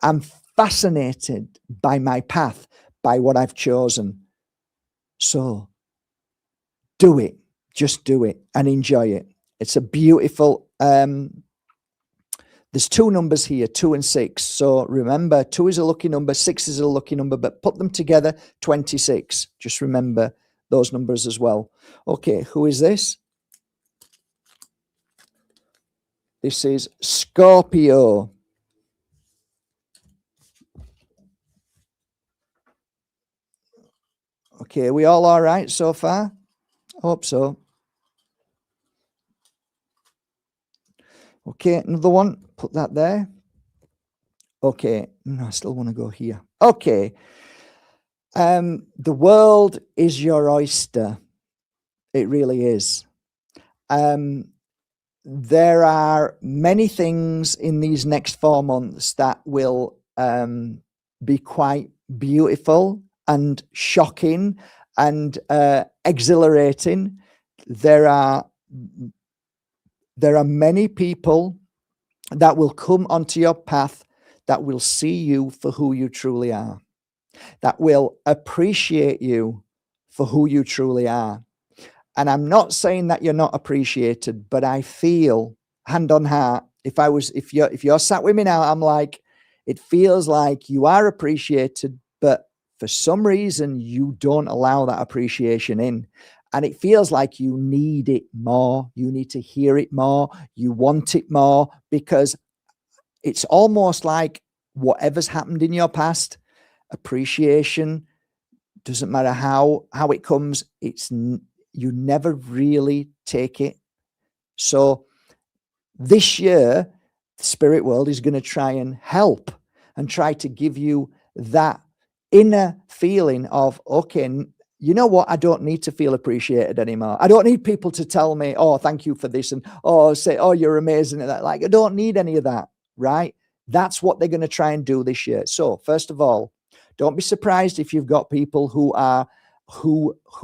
I'm fascinated by my path, by what I've chosen. So do it. Just do it and enjoy it. It's a beautiful, there's two numbers here, 2 and 6. So remember, 2 is a lucky number, 6 is a lucky number, but put them together, 26. Just remember those numbers as well. Okay, who is this? This is Scorpio. Okay, are we all right so far? I hope so. Okay, another one. Put that there. Okay, no, I still want to go here. Okay. The world is your oyster. It really is. There are many things in these next 4 months that will be quite beautiful and shocking and exhilarating. There are many people that will come onto your path that will see you for who you truly are, that will appreciate you for who you truly are. And I'm not saying that you're not appreciated, but I feel, hand on heart, if you're sat with me now, I'm like, it feels like you are appreciated, but for some reason you don't allow that appreciation in. And it feels like you need it more. You need to hear it more. You want it more, because it's almost like whatever's happened in your past, appreciation, doesn't matter how it comes, you never really take it. So this year, the spirit world is going to try and help and try to give you that inner feeling of, okay, you know what? I don't need to feel appreciated anymore. I don't need people to tell me, oh, thank you for this, and say, oh, you're amazing at that. Like, I don't need any of that, right? That's what they're going to try and do this year. So first of all, don't be surprised if you've got people who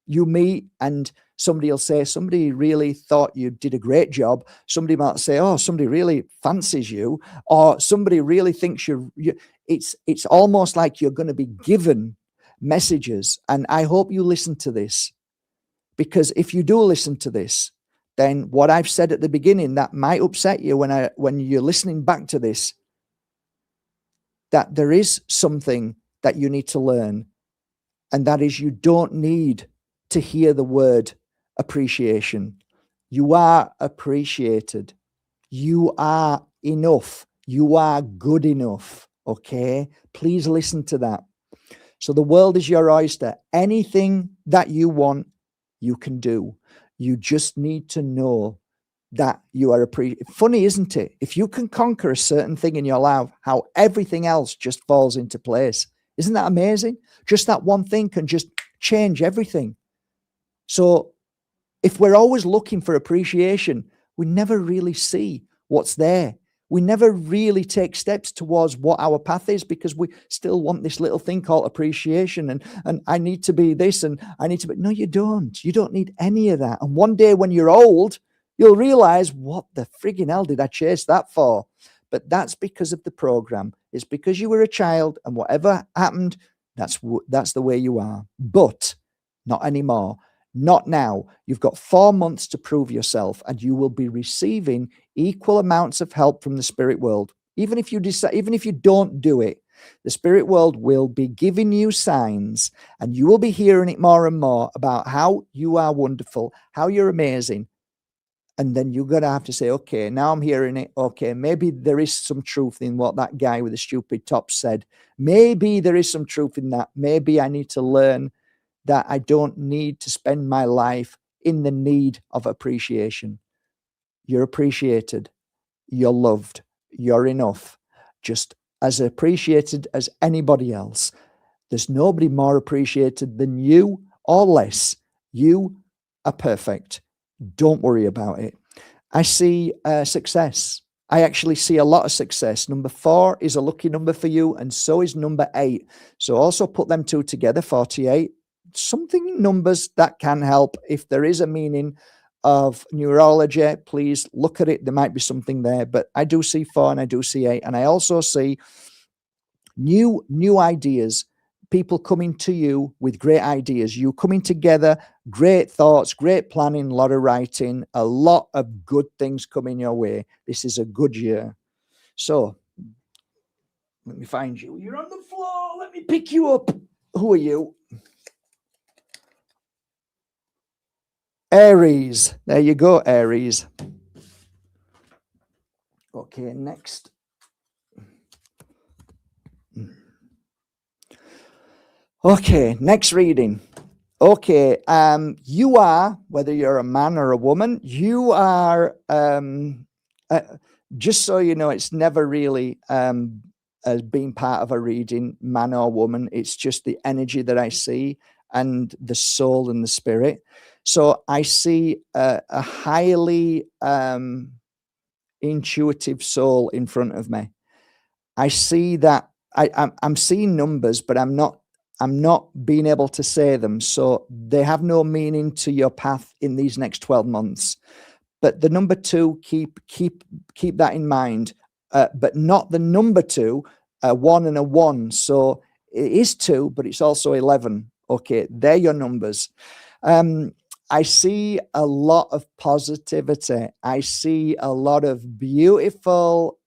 you meet and somebody will say, somebody really thought you did a great job. Somebody might say, oh, somebody really fancies you, or somebody really thinks it's almost like you're going to be given messages. And I hope you listen to this, because if you do listen to this, then what I've said at the beginning that might upset you when you're listening back to this, that there is something that you need to learn, and that is you don't need to hear the word appreciation. You are appreciated. You are enough. You are good enough. Okay? Please listen to that. So the world is your oyster. Anything that you want, you can do. You just need to know that you are funny, isn't it? If you can conquer a certain thing in your life, how everything else just falls into place. Isn't that amazing? Just that one thing can just change everything. So if we're always looking for appreciation, we never really see what's there. We never really take steps towards what our path is, because we still want this little thing called appreciation. And I need to be this, and I need to be. No, you don't. You don't need any of that. And one day when you're old, you'll realize, what the friggin' hell did I chase that for? But that's because of the program. It's because you were a child, and whatever happened, that's the way you are. But not anymore. Not now. You've got 4 months to prove yourself, and you will be receiving equal amounts of help from the spirit world. Even if you decide, even if you don't do it, the spirit world will be giving you signs, and you will be hearing it more and more about how you are wonderful, how you're amazing. And then you're going to have to say, okay, now I'm hearing it. Okay, maybe there is some truth in what that guy with the stupid top said. Maybe there is some truth in that. Maybe I need to learn that I don't need to spend my life in the need of appreciation. You're appreciated. You're loved. You're enough. Just as appreciated as anybody else. There's nobody more appreciated than you or less. You are perfect. Don't worry about it. I see success. I actually see a lot of success. Number 4 is a lucky number for you, and so is number 8. So also put them two together, 48. Something numbers that can help. If there is a meaning of neurology, please look at it. There might be something there, but I do see 4 and I do see 8. And I also see new ideas, people coming to you with great ideas, you coming together, great thoughts, great planning, a lot of writing, a lot of good things coming your way. This is a good year. So let me find you. You're on the floor. Let me pick you up. Who are you? Aries. There you go, Aries. Okay, next. Okay, next reading. Okay, you are, whether you're a man or a woman, you are, just so you know, it's never really as being part of a reading, man or woman. It's just the energy that I see and the soul and the spirit. So I see a highly intuitive soul in front of me. I see that I'm seeing numbers, but I'm not being able to say them. So they have no meaning to your path in these next 12 months. But the number 2, keep that in mind. But not the number 2, 1 and a 1. So it is 2, but it's also 11. Okay, they're your numbers. I see a lot of positivity. I see a lot of beautiful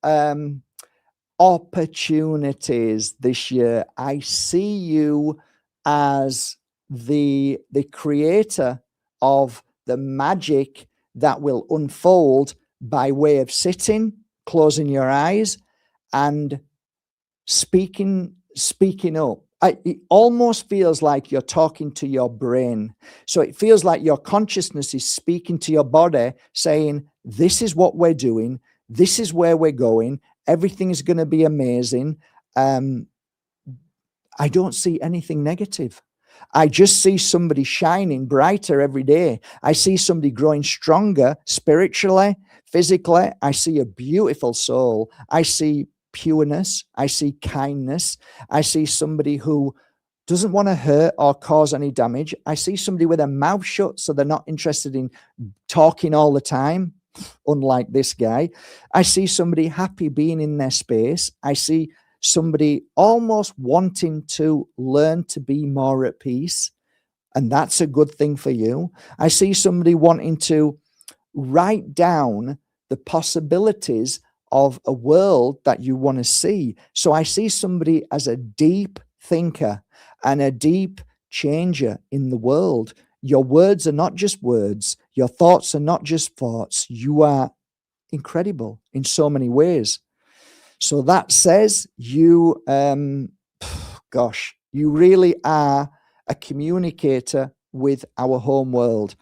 opportunities this year. I see you as the creator of the magic that will unfold by way of sitting, closing your eyes, and speaking up. It almost feels like you're talking to your brain. So it feels like your consciousness is speaking to your body, saying, this is what we're doing. This is where we're going. Everything is going to be amazing. I don't see anything negative. I just see somebody shining brighter every day. I see somebody growing stronger spiritually, physically. I see a beautiful soul. I see pureness. I see kindness. I see somebody who doesn't want to hurt or cause any damage. I see somebody with their mouth shut, so they're not interested in talking all the time, unlike this guy. I see somebody happy being in their space. I see somebody almost wanting to learn to be more at peace, and that's a good thing for you. I see somebody wanting to write down the possibilities of a world that you want to see. So I see somebody as a deep thinker and a deep changer in the world. Your words are not just words. Your thoughts are not just thoughts. You are incredible in so many ways. So that says you, gosh, you really are a communicator with our home world.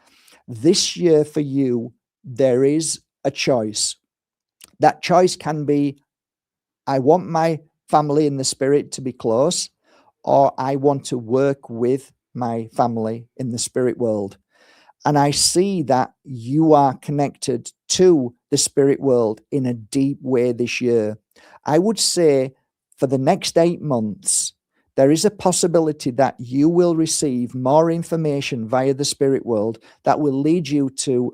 This year for you, there is a choice. That choice can be, I want my family in the spirit to be close, or I want to work with my family in the spirit world. And I see that you are connected to the spirit world in a deep way this year. I would say for the next 8 months, there is a possibility that you will receive more information via the spirit world that will lead you to,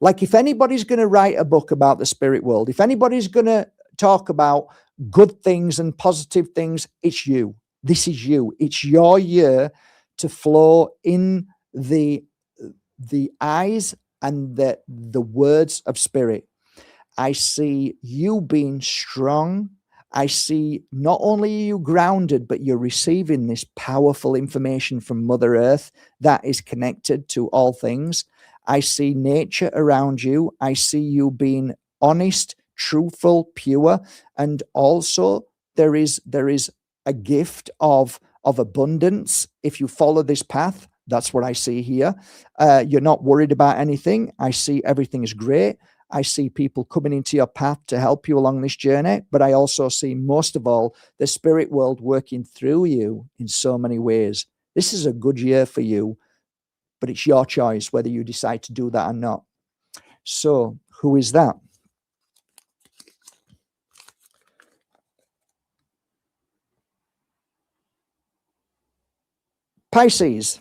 like, if anybody's going to write a book about the spirit world, if anybody's going to talk about good things and positive things, it's you. This is you. It's your year to flow in the eyes and the words of spirit. I see you being strong. I see not only are you grounded, but you're receiving this powerful information from Mother Earth that is connected to all things. I see nature around you. I see you being honest, truthful, pure, and also there is a gift of abundance if you follow this path. That's what I see here. You're not worried about anything. I see everything is great. I see people coming into your path to help you along this journey, but I also see, most of all, the spirit world working through you in so many ways. This is a good year for you, but it's your choice whether you decide to do that or not. So, who is that? Pisces.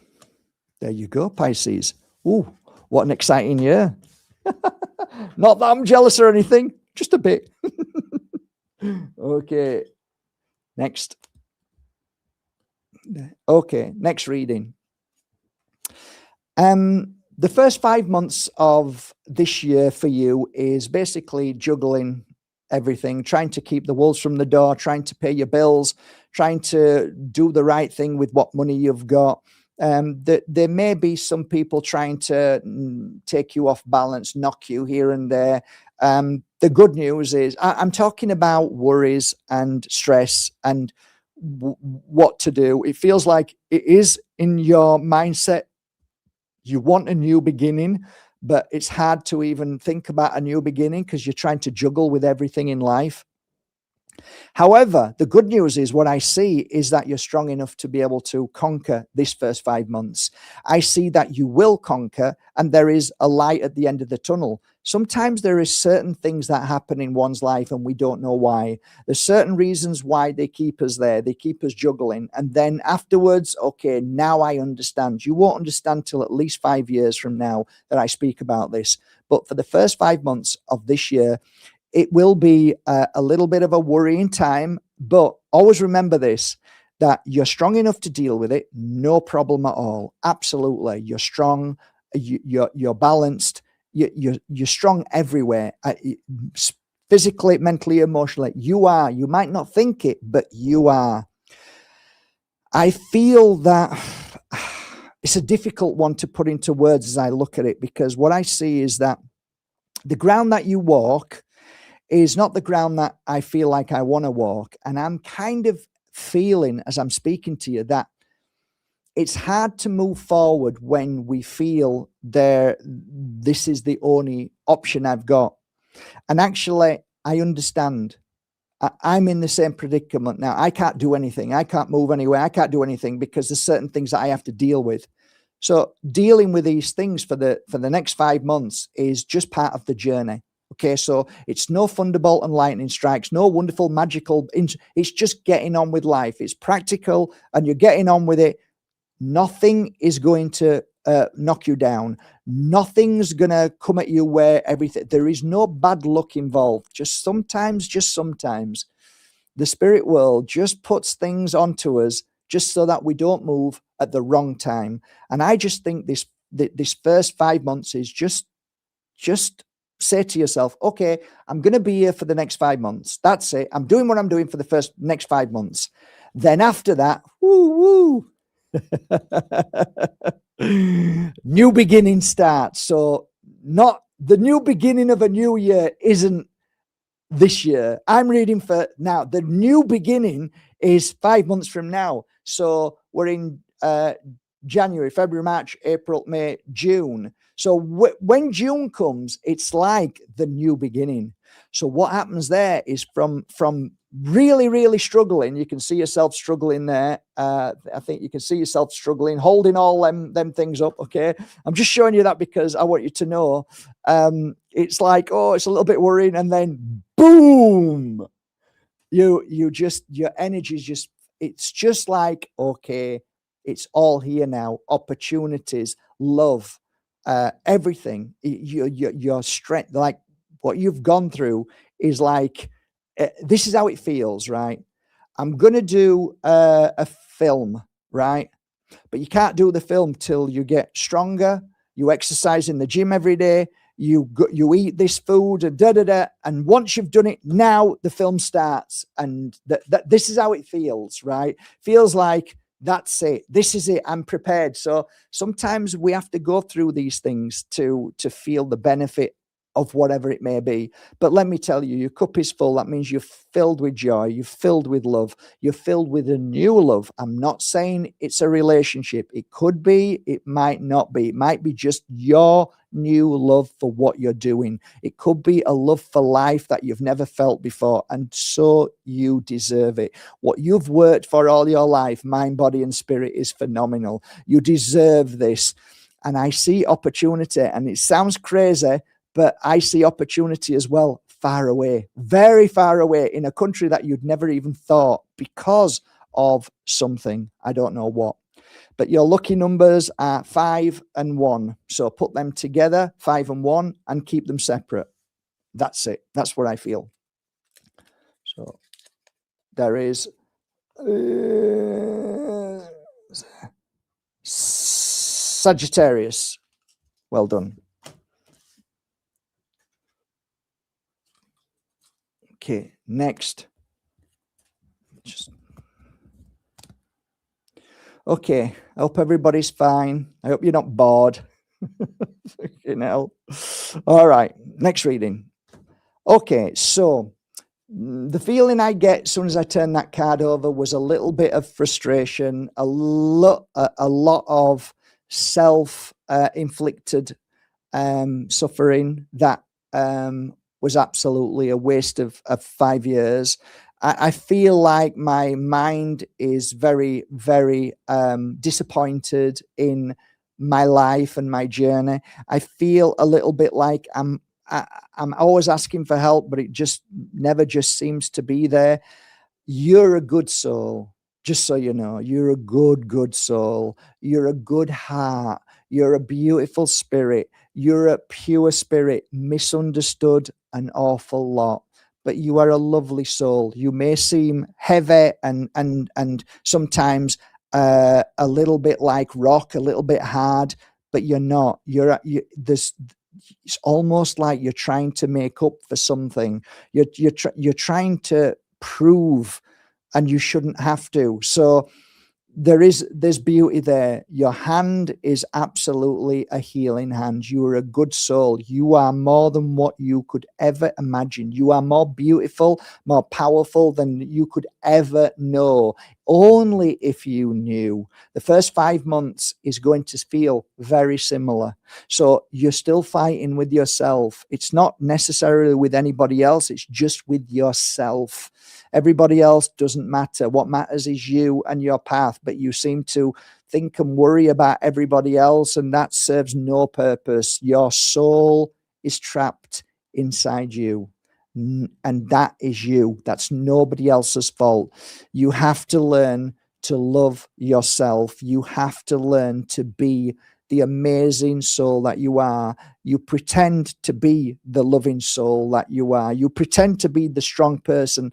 There you go, Pisces. Ooh, what an exciting year. Not that I'm jealous or anything, just a bit. Okay, next. Okay, next reading. The first 5 months of this year for you is basically juggling everything, trying to keep the wolves from the door, trying to pay your bills, trying to do the right thing with what money you've got. There may be some people trying to take you off balance, knock you here and there. The good news is I'm talking about worries and stress and what to do. It feels like it is in your mindset. You want a new beginning, but it's hard to even think about a new beginning because you're trying to juggle with everything in life. However, the good news is what I see is that you're strong enough to be able to conquer this first 5 months. I see that you will conquer, and there is a light at the end of the tunnel. Sometimes there is certain things that happen in one's life and we don't know why. There's certain reasons why they keep us there. They keep us juggling. And then afterwards, okay, now I understand. You won't understand till at least 5 years from now that I speak about this. But for the first 5 months of this year, it will be a little bit of a worrying time, but always remember this, that you're strong enough to deal with it. No problem at all. Absolutely. You're strong. You're balanced. You're strong everywhere. Physically, mentally, emotionally. You are. You might not think it, but you are. I feel that it's a difficult one to put into words as I look at it, because what I see is that the ground that you walk is not the ground that I feel like I want to walk. And I'm kind of feeling, as I'm speaking to you, that it's hard to move forward when we feel this is the only option I've got. And actually, I understand. I'm in the same predicament now. I can't do anything. I can't move anywhere. I can't do anything because there's certain things that I have to deal with. So dealing with these things for the next 5 months is just part of the journey. Okay, so it's no thunderbolt and lightning strikes, no wonderful magical. It's just getting on with life. It's practical, and you're getting on with it. Nothing is going to knock you down. Nothing's going to come at you where everything. There is no bad luck involved. Just sometimes, the spirit world just puts things onto us just so that we don't move at the wrong time. And I just think this first 5 months is just say to yourself, okay, I'm going to be here for the next 5 months. That's it. I'm doing what I'm doing for the next 5 months. Then after that, woo, new beginning starts. So not the new beginning of a new year isn't this year. I'm reading for now. The new beginning is 5 months from now. So we're in January, February, March, April, May, June. So when June comes, it's like the new beginning. So what happens there is from really, really struggling, you can see yourself struggling there. I think you can see yourself struggling, holding all them things up, okay? I'm just showing you that because I want you to know. It's like, oh, it's a little bit worrying, and then boom! Your energy is just, it's just like, okay, it's all here now. Opportunities, love, everything. Your strength, like what you've gone through is like, this is how it feels, right? I'm going to do a film, right? But you can't do the film till you get stronger. You exercise in the gym every day. You eat this food and and once you've done it, now the film starts, and this is how it feels, right? Feels like, that's it, this is it, I'm prepared. So sometimes we have to go through these things to feel the benefit of whatever it may be. But let me tell you, your cup is full. That means you're filled with joy, you're filled with love, you're filled with a new love. I'm not saying it's a relationship. It could be, it might not be. It might be just your new love for what you're doing. It could be a love for life that you've never felt before, and so you deserve it. What you've worked for all your life, mind, body, and spirit, is phenomenal. You deserve this. And I see opportunity, and it sounds crazy, but I see opportunity as well, far away, very far away, in a country that you'd never even thought, because of something. I don't know what. But your lucky numbers are 5 and 1. So put them together, 5 and 1, and keep them separate. That's it. That's what I feel. So there is Sagittarius. Well done. Okay, next. Okay, I hope everybody's fine. I hope you're not bored. Fucking hell. All right, next reading. Okay, so the feeling I get as soon as I turn that card over was a little bit of frustration, a lot of self-inflicted suffering that was absolutely a waste of 5 years. I feel like my mind is very, very disappointed in my life and my journey. I feel a little bit like I'm always asking for help, but it just never just seems to be there. You're a good soul. Just so you know, you're a good soul. You're a good heart. You're a beautiful spirit. You're a pure spirit, misunderstood an awful lot. But you are a lovely soul. You may seem heavy and sometimes a little bit like rock, a little bit hard, but you're not. It's almost like you're trying to make up for something. You're trying to prove, and you shouldn't have to. So there's beauty there. Your hand is absolutely a healing hand. You are a good soul. You are more than what you could ever imagine. You are more beautiful, more powerful than you could ever know. Only if you knew. The first 5 months is going to feel very similar. So you're still fighting with yourself. It's not necessarily with anybody else. It's just with yourself. Everybody else doesn't matter. What matters is you and your path, but you seem to think and worry about everybody else, and that serves no purpose. Your soul is trapped inside you, and that is you. That's nobody else's fault. You have to learn to love yourself. You have to learn to be the amazing soul that you are. You pretend to be the loving soul that you are. You pretend to be the strong person.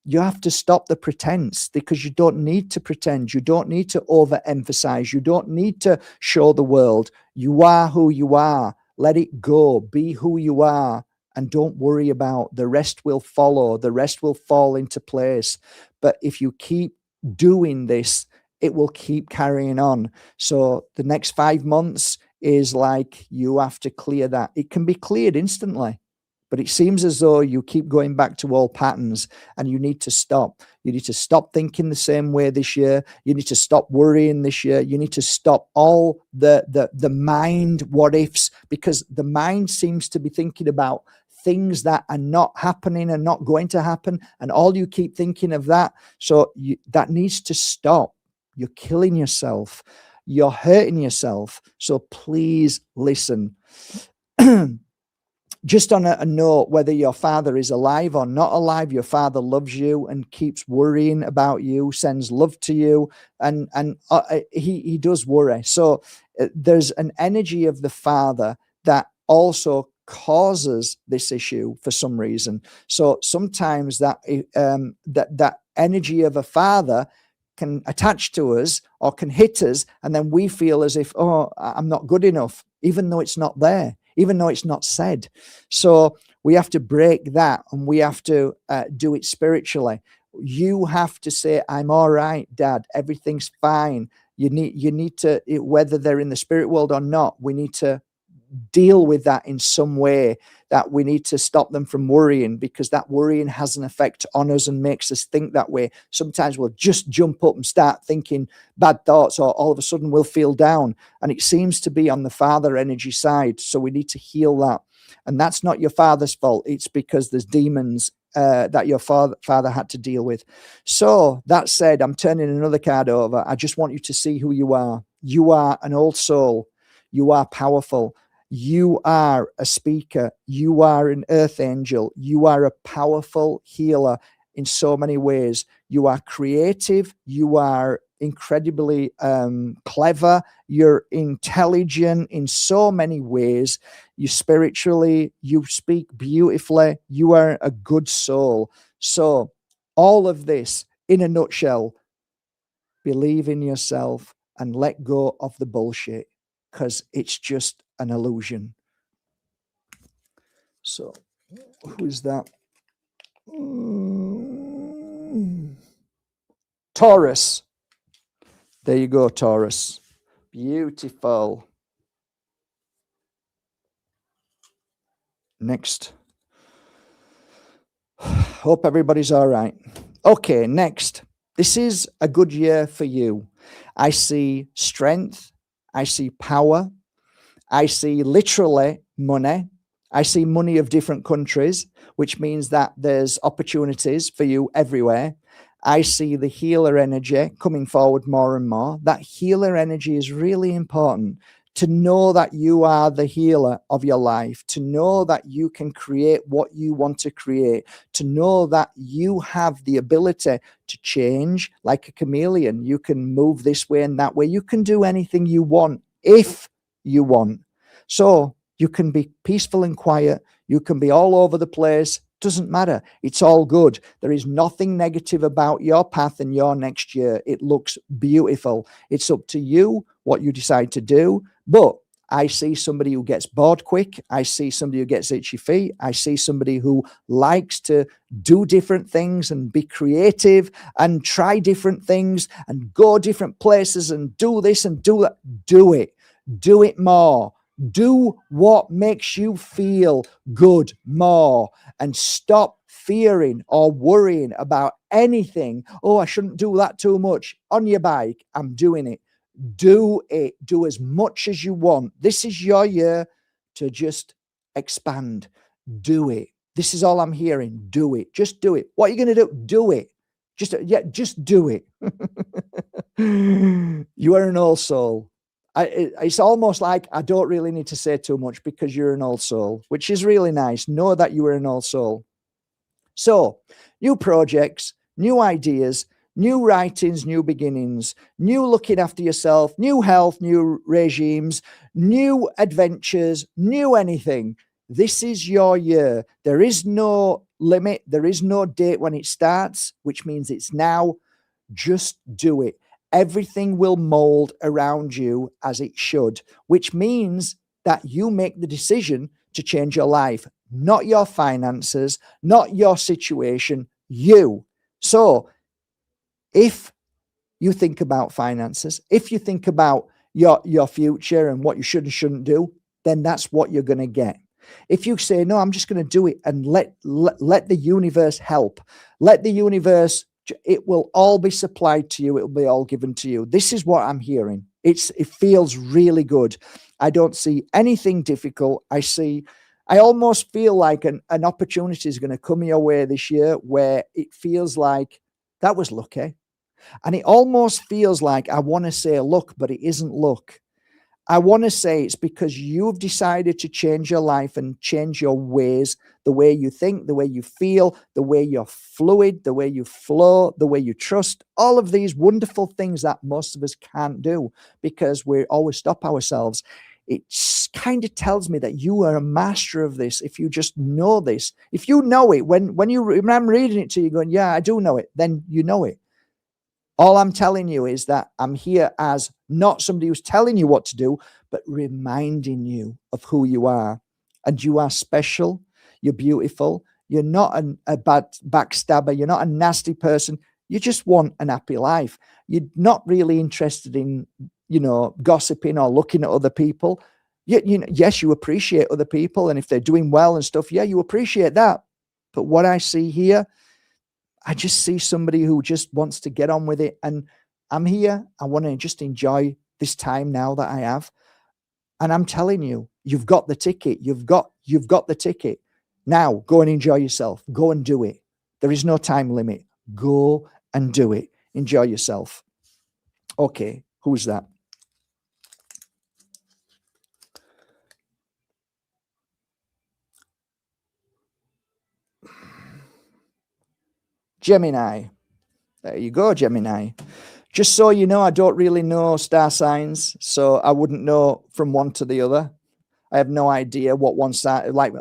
You have to stop the pretense, because you don't need to pretend. You don't need to overemphasize. You don't need to show the world. You are who you are. Let it go. Be who you are. And don't worry about the rest will follow. The rest will fall into place. But if you keep doing this, it will keep carrying on. So the next 5 months is like you have to clear that. It can be cleared instantly, but it seems as though you keep going back to old patterns, and you need to stop. You need to stop thinking the same way this year. You need to stop worrying this year. You need to stop all the mind what ifs, because the mind seems to be thinking about things that are not happening and not going to happen, and all you keep thinking of that. So that needs to stop. You're killing yourself. You're hurting yourself. So please listen. Just on a note, whether your father is alive or not alive, your father loves you and keeps worrying about you, sends love to you, and he does worry. So there's an energy of the father that also causes this issue for some reason. So sometimes that energy of a father can attach to us or can hit us, and then we feel as if, oh, I'm not good enough, even though it's not there, even though it's not said. So we have to break that, and we have to do it spiritually. You have to say, I'm all right, Dad, everything's fine. You need to, whether they're in the spirit world or not, we need to deal with that in some way, that we need to stop them from worrying, because that worrying has an effect on us and makes us think that way. Sometimes we'll just jump up and start thinking bad thoughts, or all of a sudden we'll feel down, and it seems to be on the father energy side. So we need to heal that. And that's not your father's fault. It's because there's demons that your father had to deal with. So that said, I'm turning another card over. I just want you to see who you are. You are an old soul. You are powerful. You are a speaker. You are an earth angel. You are a powerful healer in so many ways. You are creative. You are incredibly clever. You're intelligent in so many ways. You spiritually, you speak beautifully. You are a good soul. So all of this in a nutshell, believe in yourself and let go of the bullshit, because it's just an illusion. So, who is that? Taurus. There you go, Taurus. Beautiful. Next. Hope everybody's all right. Okay, next. This is a good year for you. I see strength. I see power. I see literally money. I see money of different countries, which means that there's opportunities for you everywhere. I see the healer energy coming forward more and more. That healer energy is really important. To know that you are the healer of your life, to know that you can create what you want to create, to know that you have the ability to change like a chameleon. You can move this way and that way. You can do anything you want if you want. So you can be peaceful and quiet. You can be all over the place. Doesn't matter. It's all good. There is nothing negative about your path and your next year. It looks beautiful. It's up to you what you decide to do. But I see somebody who gets bored quick. I see somebody who gets itchy feet. I see somebody who likes to do different things and be creative and try different things and go different places and do this and do that. Do it. Do it more. Do what makes you feel good more, and stop fearing or worrying about anything. Oh, I shouldn't do that too much. On your bike, I'm doing it. Do it. Do as much as you want. This is your year to just expand. Do it. This is all I'm hearing. Do it. Just do it. What are you going to do? Do it. Just do it. You are an old soul. It's almost like I don't really need to say too much, because you're an old soul, which is really nice. Know that you are an old soul. So, new projects, new ideas, new writings, new beginnings, new looking after yourself, new health, new regimes, new adventures, new anything. This is your year. There is no limit. There is no date when it starts, which means it's now. Just do it. Everything will mold around you as it should, which means that you make the decision to change your life, not your finances, not your situation, you. So if you think about finances, if you think about your future and what you should and shouldn't do, then that's what you're going to get. If you say, no, I'm just going to do it and let the universe help, let the universe, it will all be supplied to you. It will be all given to you. This is what I'm hearing. It feels really good. I don't see anything difficult. I almost feel like an opportunity is going to come your way this year where it feels like that was lucky. And it almost feels like I want to say luck, but it isn't luck. I want to say it's because you've decided to change your life and change your ways, the way you think, the way you feel, the way you're fluid, the way you flow, the way you trust, all of these wonderful things that most of us can't do because we always stop ourselves. It kind of tells me that you are a master of this. If you just know this, if you know it, when I'm reading it to you going, yeah, I do know it, then you know it. All I'm telling you is that I'm here as not somebody who's telling you what to do, but reminding you of who you are. And you are special. You're beautiful. You're not a bad backstabber. You're not a nasty person. You just want an happy life. You're not really interested in, gossiping or looking at other people. Yes, you appreciate other people. And if they're doing well and stuff, yeah, you appreciate that. But what I see here, I just see somebody who just wants to get on with it. And I'm here. I want to just enjoy this time now that I have. And I'm telling you, you've got the ticket. You've got the ticket. Now go and enjoy yourself. Go and do it. There is no time limit. Go and do it. Enjoy yourself. Okay, who's that? Gemini. There you go, Gemini. Just so you know, I don't really know star signs, so I wouldn't know from one to the other. I have no idea what one star, like,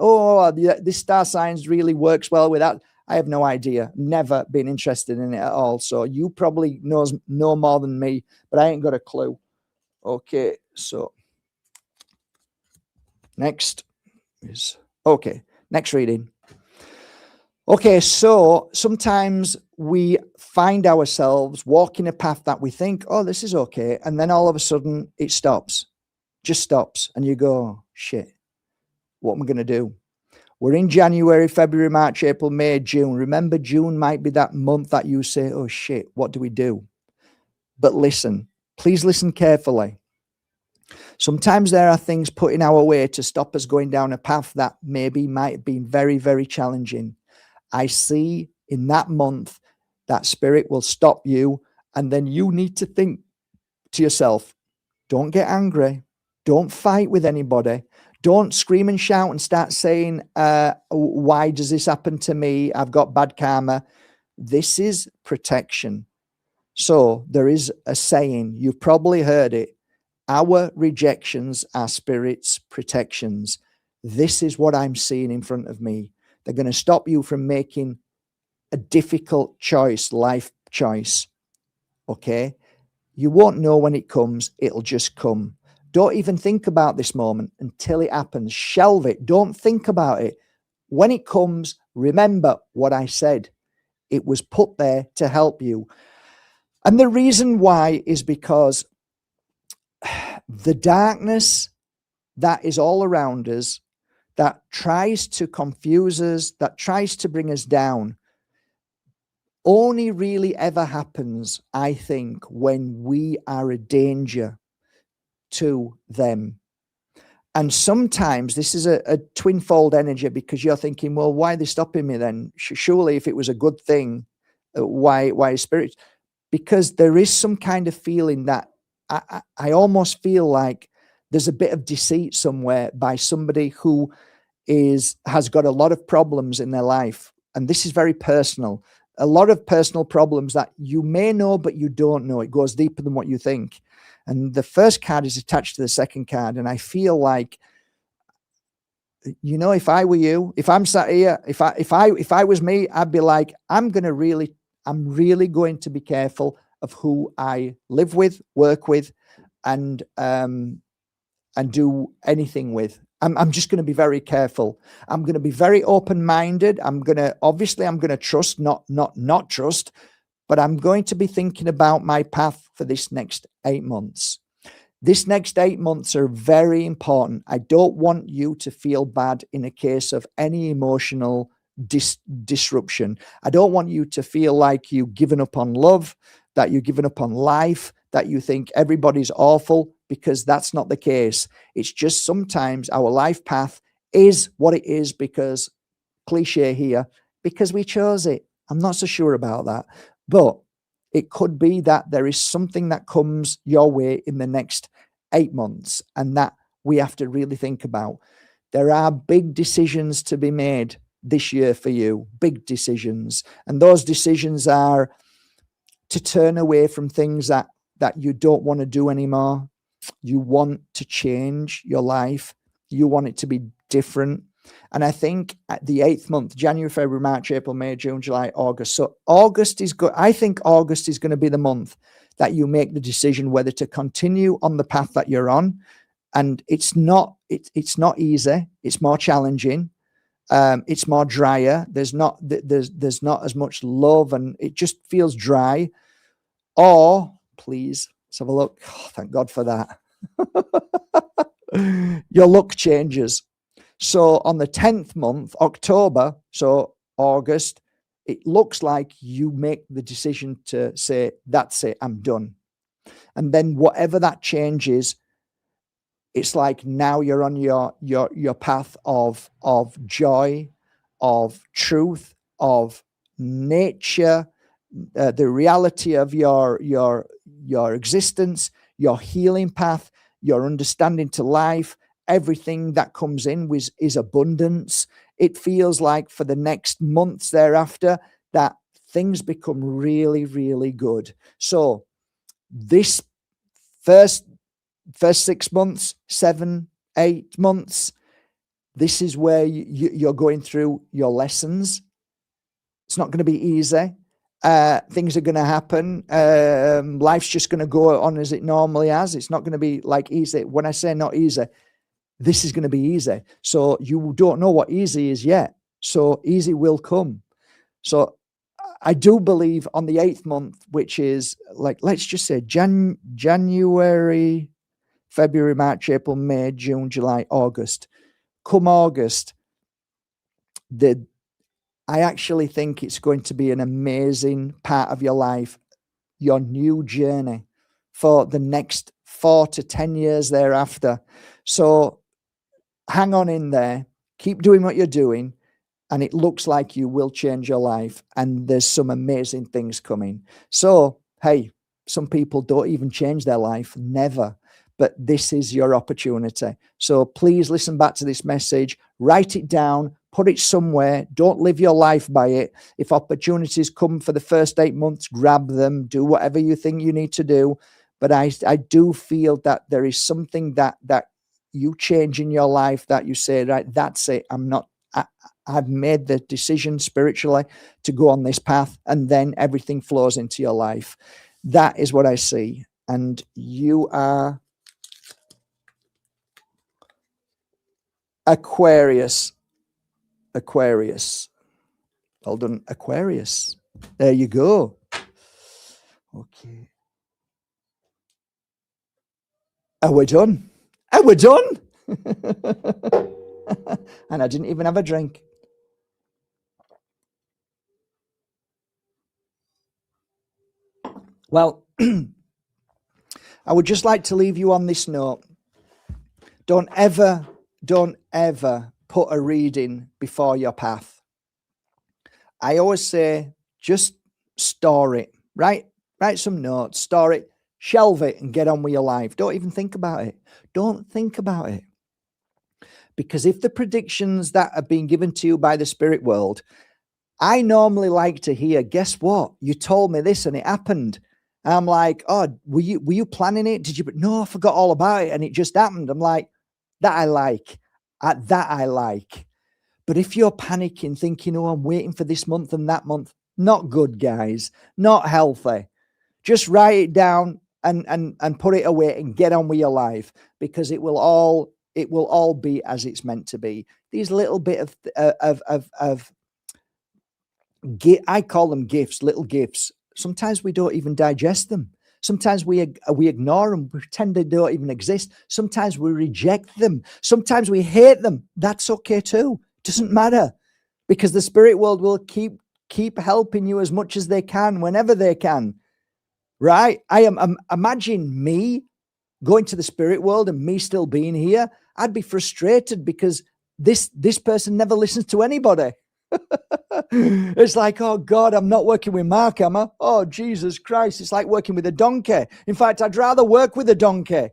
this star signs really works well with that. I have no idea. Never been interested in it at all. So you probably know more than me, but I ain't got a clue. Okay, so next reading. Okay, so sometimes we find ourselves walking a path that we think, oh, this is okay. And then all of a sudden it stops, just stops. And you go, shit, what am I going to do? We're in January, February, March, April, May, June. Remember, June might be that month that you say, oh, shit, what do we do? But listen, please listen carefully. Sometimes there are things put in our way to stop us going down a path that maybe might have been very, very challenging. I see in that month that spirit will stop you, and then you need to think to yourself, don't get angry, don't fight with anybody, don't scream and shout and start saying, why does this happen to me? I've got bad karma. This is protection. So there is a saying, you've probably heard it, our rejections are spirit's protections. This is what I'm seeing in front of me. They're going to stop you from making a difficult choice, life choice. Okay? You won't know when it comes. It'll just come. Don't even think about this moment until it happens. Shelve it. Don't think about it. When it comes, remember what I said. It was put there to help you. And the reason why is because the darkness that is all around us, that tries to confuse us, that tries to bring us down, only really ever happens, I think, when we are a danger to them. And sometimes this is a twinfold energy, because you're thinking, well, why are they stopping me then? Surely if it was a good thing, why spirit? Because there is some kind of feeling that I almost feel like there's a bit of deceit somewhere by somebody who has got a lot of problems in their life. And this is very personal. A lot of personal problems that you may know, but you don't know. It goes deeper than what you think. And the first card is attached to the second card. And I feel like, if I were you, if I'm sat here, if I was me, I'd be like, I'm really going to be careful of who I live with, work with, and and do anything with. I'm just going to be very careful. I'm going to be very open-minded. I'm going to trust, not trust, but I'm going to be thinking about my path for this next 8 months. This next 8 months are very important. I don't want you to feel bad in a case of any emotional disruption. I don't want you to feel like you've given up on love, that you've given up on life, that you think everybody's awful, because that's not the case. It's just sometimes our life path is what it is because, cliche here, because we chose it. I'm not so sure about that. But it could be that there is something that comes your way in the next 8 months and that we have to really think about. There are big decisions to be made this year for you, big decisions. And those decisions are to turn away from things that you don't want to do anymore. You want to change your life. You want it to be different. And I think at the 8th month, January, February, March, April, May, June, July, August. So August is good. I think August is going to be the month that you make the decision whether to continue on the path that you're on. And it's not easy. It's more challenging. It's more drier. There's not as much love, and it just feels dry. Or please, let's have a look. Oh, thank God for that. Your luck changes. So on the 10th month, October, so August, it looks like you make the decision to say, that's it, I'm done. And then whatever that change is, it's like now you're on your path of joy, of truth, of nature, the reality of your existence, your healing path, your understanding to life. Everything that comes in is abundance. It feels like for the next months thereafter that things become really, really good. So this first 6 months, 7, 8 months, this is where you're going through your lessons. It's not going to be easy. Things are going to happen. Life's just going to go on as it normally has. It's not going to be like easy. When I say not easy, this is going to be easy. So you don't know what easy is yet. So easy will come. So I do believe on the 8th month, which is like, let's just say January, February, March, April, May, June, July, August. Come August, I actually think it's going to be an amazing part of your life, your new journey for the next 4 to 10 years thereafter. So hang on in there, keep doing what you're doing, and it looks like you will change your life, and there's some amazing things coming. So, hey, some people don't even change their life, never. But this is your opportunity. So please listen back to this message, write it down, put it somewhere. Don't live your life by it. If opportunities come for the first 8 months, grab them, do whatever you think you need to do. But I do feel that there is something that you change in your life that you say, right, that's it. I've made the decision spiritually to go on this path, and then everything flows into your life. That is what I see. And you are Aquarius. Well done, Aquarius. There you go. Okay. And we're done. And I didn't even have a drink. Well, I would just like to leave you on this note. Don't ever put a reading before your path. I always say, just store it, right? Write some notes, store it, shelve it, and get on with your life. Don't even think about it. Don't think about it. Because if the predictions that are being given to you by the spirit world, I normally like to hear, guess what? You told me this and it happened. And I'm like, oh, were you planning it? Did you? No, I forgot all about it and it just happened. I'm like, that I like. That I like. But if you're panicking, thinking, oh, I'm waiting for this month and that month, not good, guys. Not healthy. Just write it down. and put it away and get on with your life, because it will all be as it's meant to be. These little bit of I call them gifts, little gifts. Sometimes we don't even digest them. Sometimes we ignore them, pretend they don't even exist. Sometimes we reject them. Sometimes we hate them. That's okay too. Doesn't matter, because the spirit world will keep helping you as much as they can, whenever they can. Right? Imagine me going to the spirit world and me still being here. I'd be frustrated because this person never listens to anybody. It's like, oh God, I'm not working with Mark, am I? Oh Jesus Christ, it's like working with a donkey. In fact, I'd rather work with a donkey.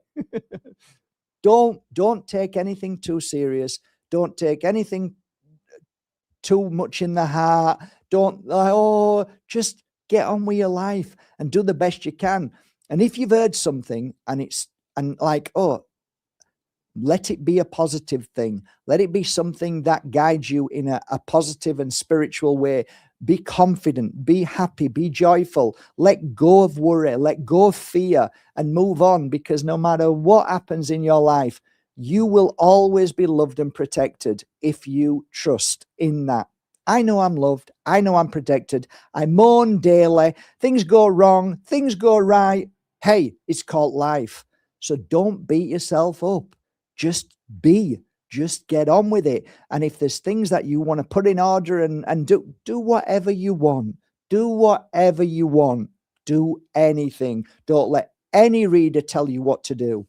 Don't take anything too serious. Don't take anything too much in the heart. Just get on with your life and do the best you can. And if you've heard something and let it be a positive thing. Let it be something that guides you in a positive and spiritual way. Be confident, be happy, be joyful. Let go of worry, let go of fear, and move on, because no matter what happens in your life, you will always be loved and protected if you trust in that. I know I'm loved. I know I'm protected. I mourn daily. Things go wrong. Things go right. Hey, it's called life. So don't beat yourself up. Just get on with it. And if there's things that you want to put in order and do whatever you want. Do whatever you want. Do anything. Don't let any reader tell you what to do.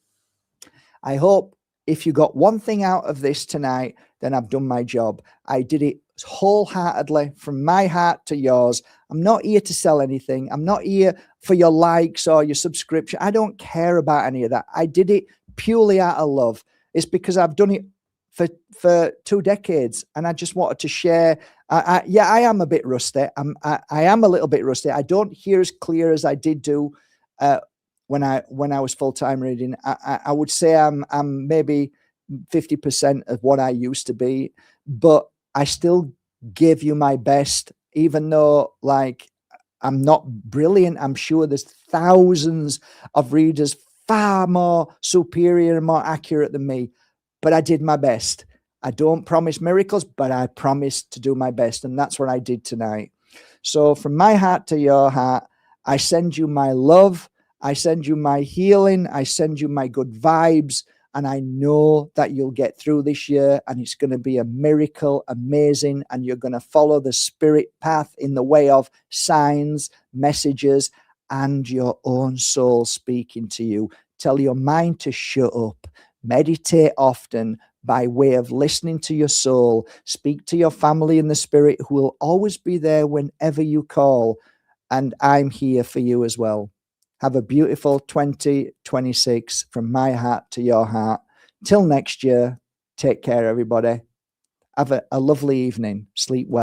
I hope if you got one thing out of this tonight, then I've done my job. I did it wholeheartedly from my heart to yours. I'm not here to sell anything. I'm not here for your likes or your subscription. I don't care about any of that. I did it purely out of love. It's because I've done it for 2 decades, and I just wanted to share. I am a bit rusty. I am a little bit rusty. I don't hear as clear as I did do when I was full-time reading. I would say I'm maybe 50% of what I used to be, but I still give you my best, even though I'm not brilliant. I'm sure there's thousands of readers far more superior and more accurate than me, but I did my best. I don't promise miracles, but I promise to do my best, and that's what I did tonight. So from my heart to your heart, I send you my love. I send you my healing. I send you my good vibes, and I know that you'll get through this year, and it's going to be a miracle, amazing, and you're going to follow the spirit path in the way of signs, messages, and your own soul speaking to you. Tell your mind to shut up. Meditate often by way of listening to your soul. Speak to your family in the spirit, who will always be there whenever you call. And I'm here for you as well. Have a beautiful 2026 from my heart to your heart. Till next year, take care, everybody. Have a lovely evening. Sleep well.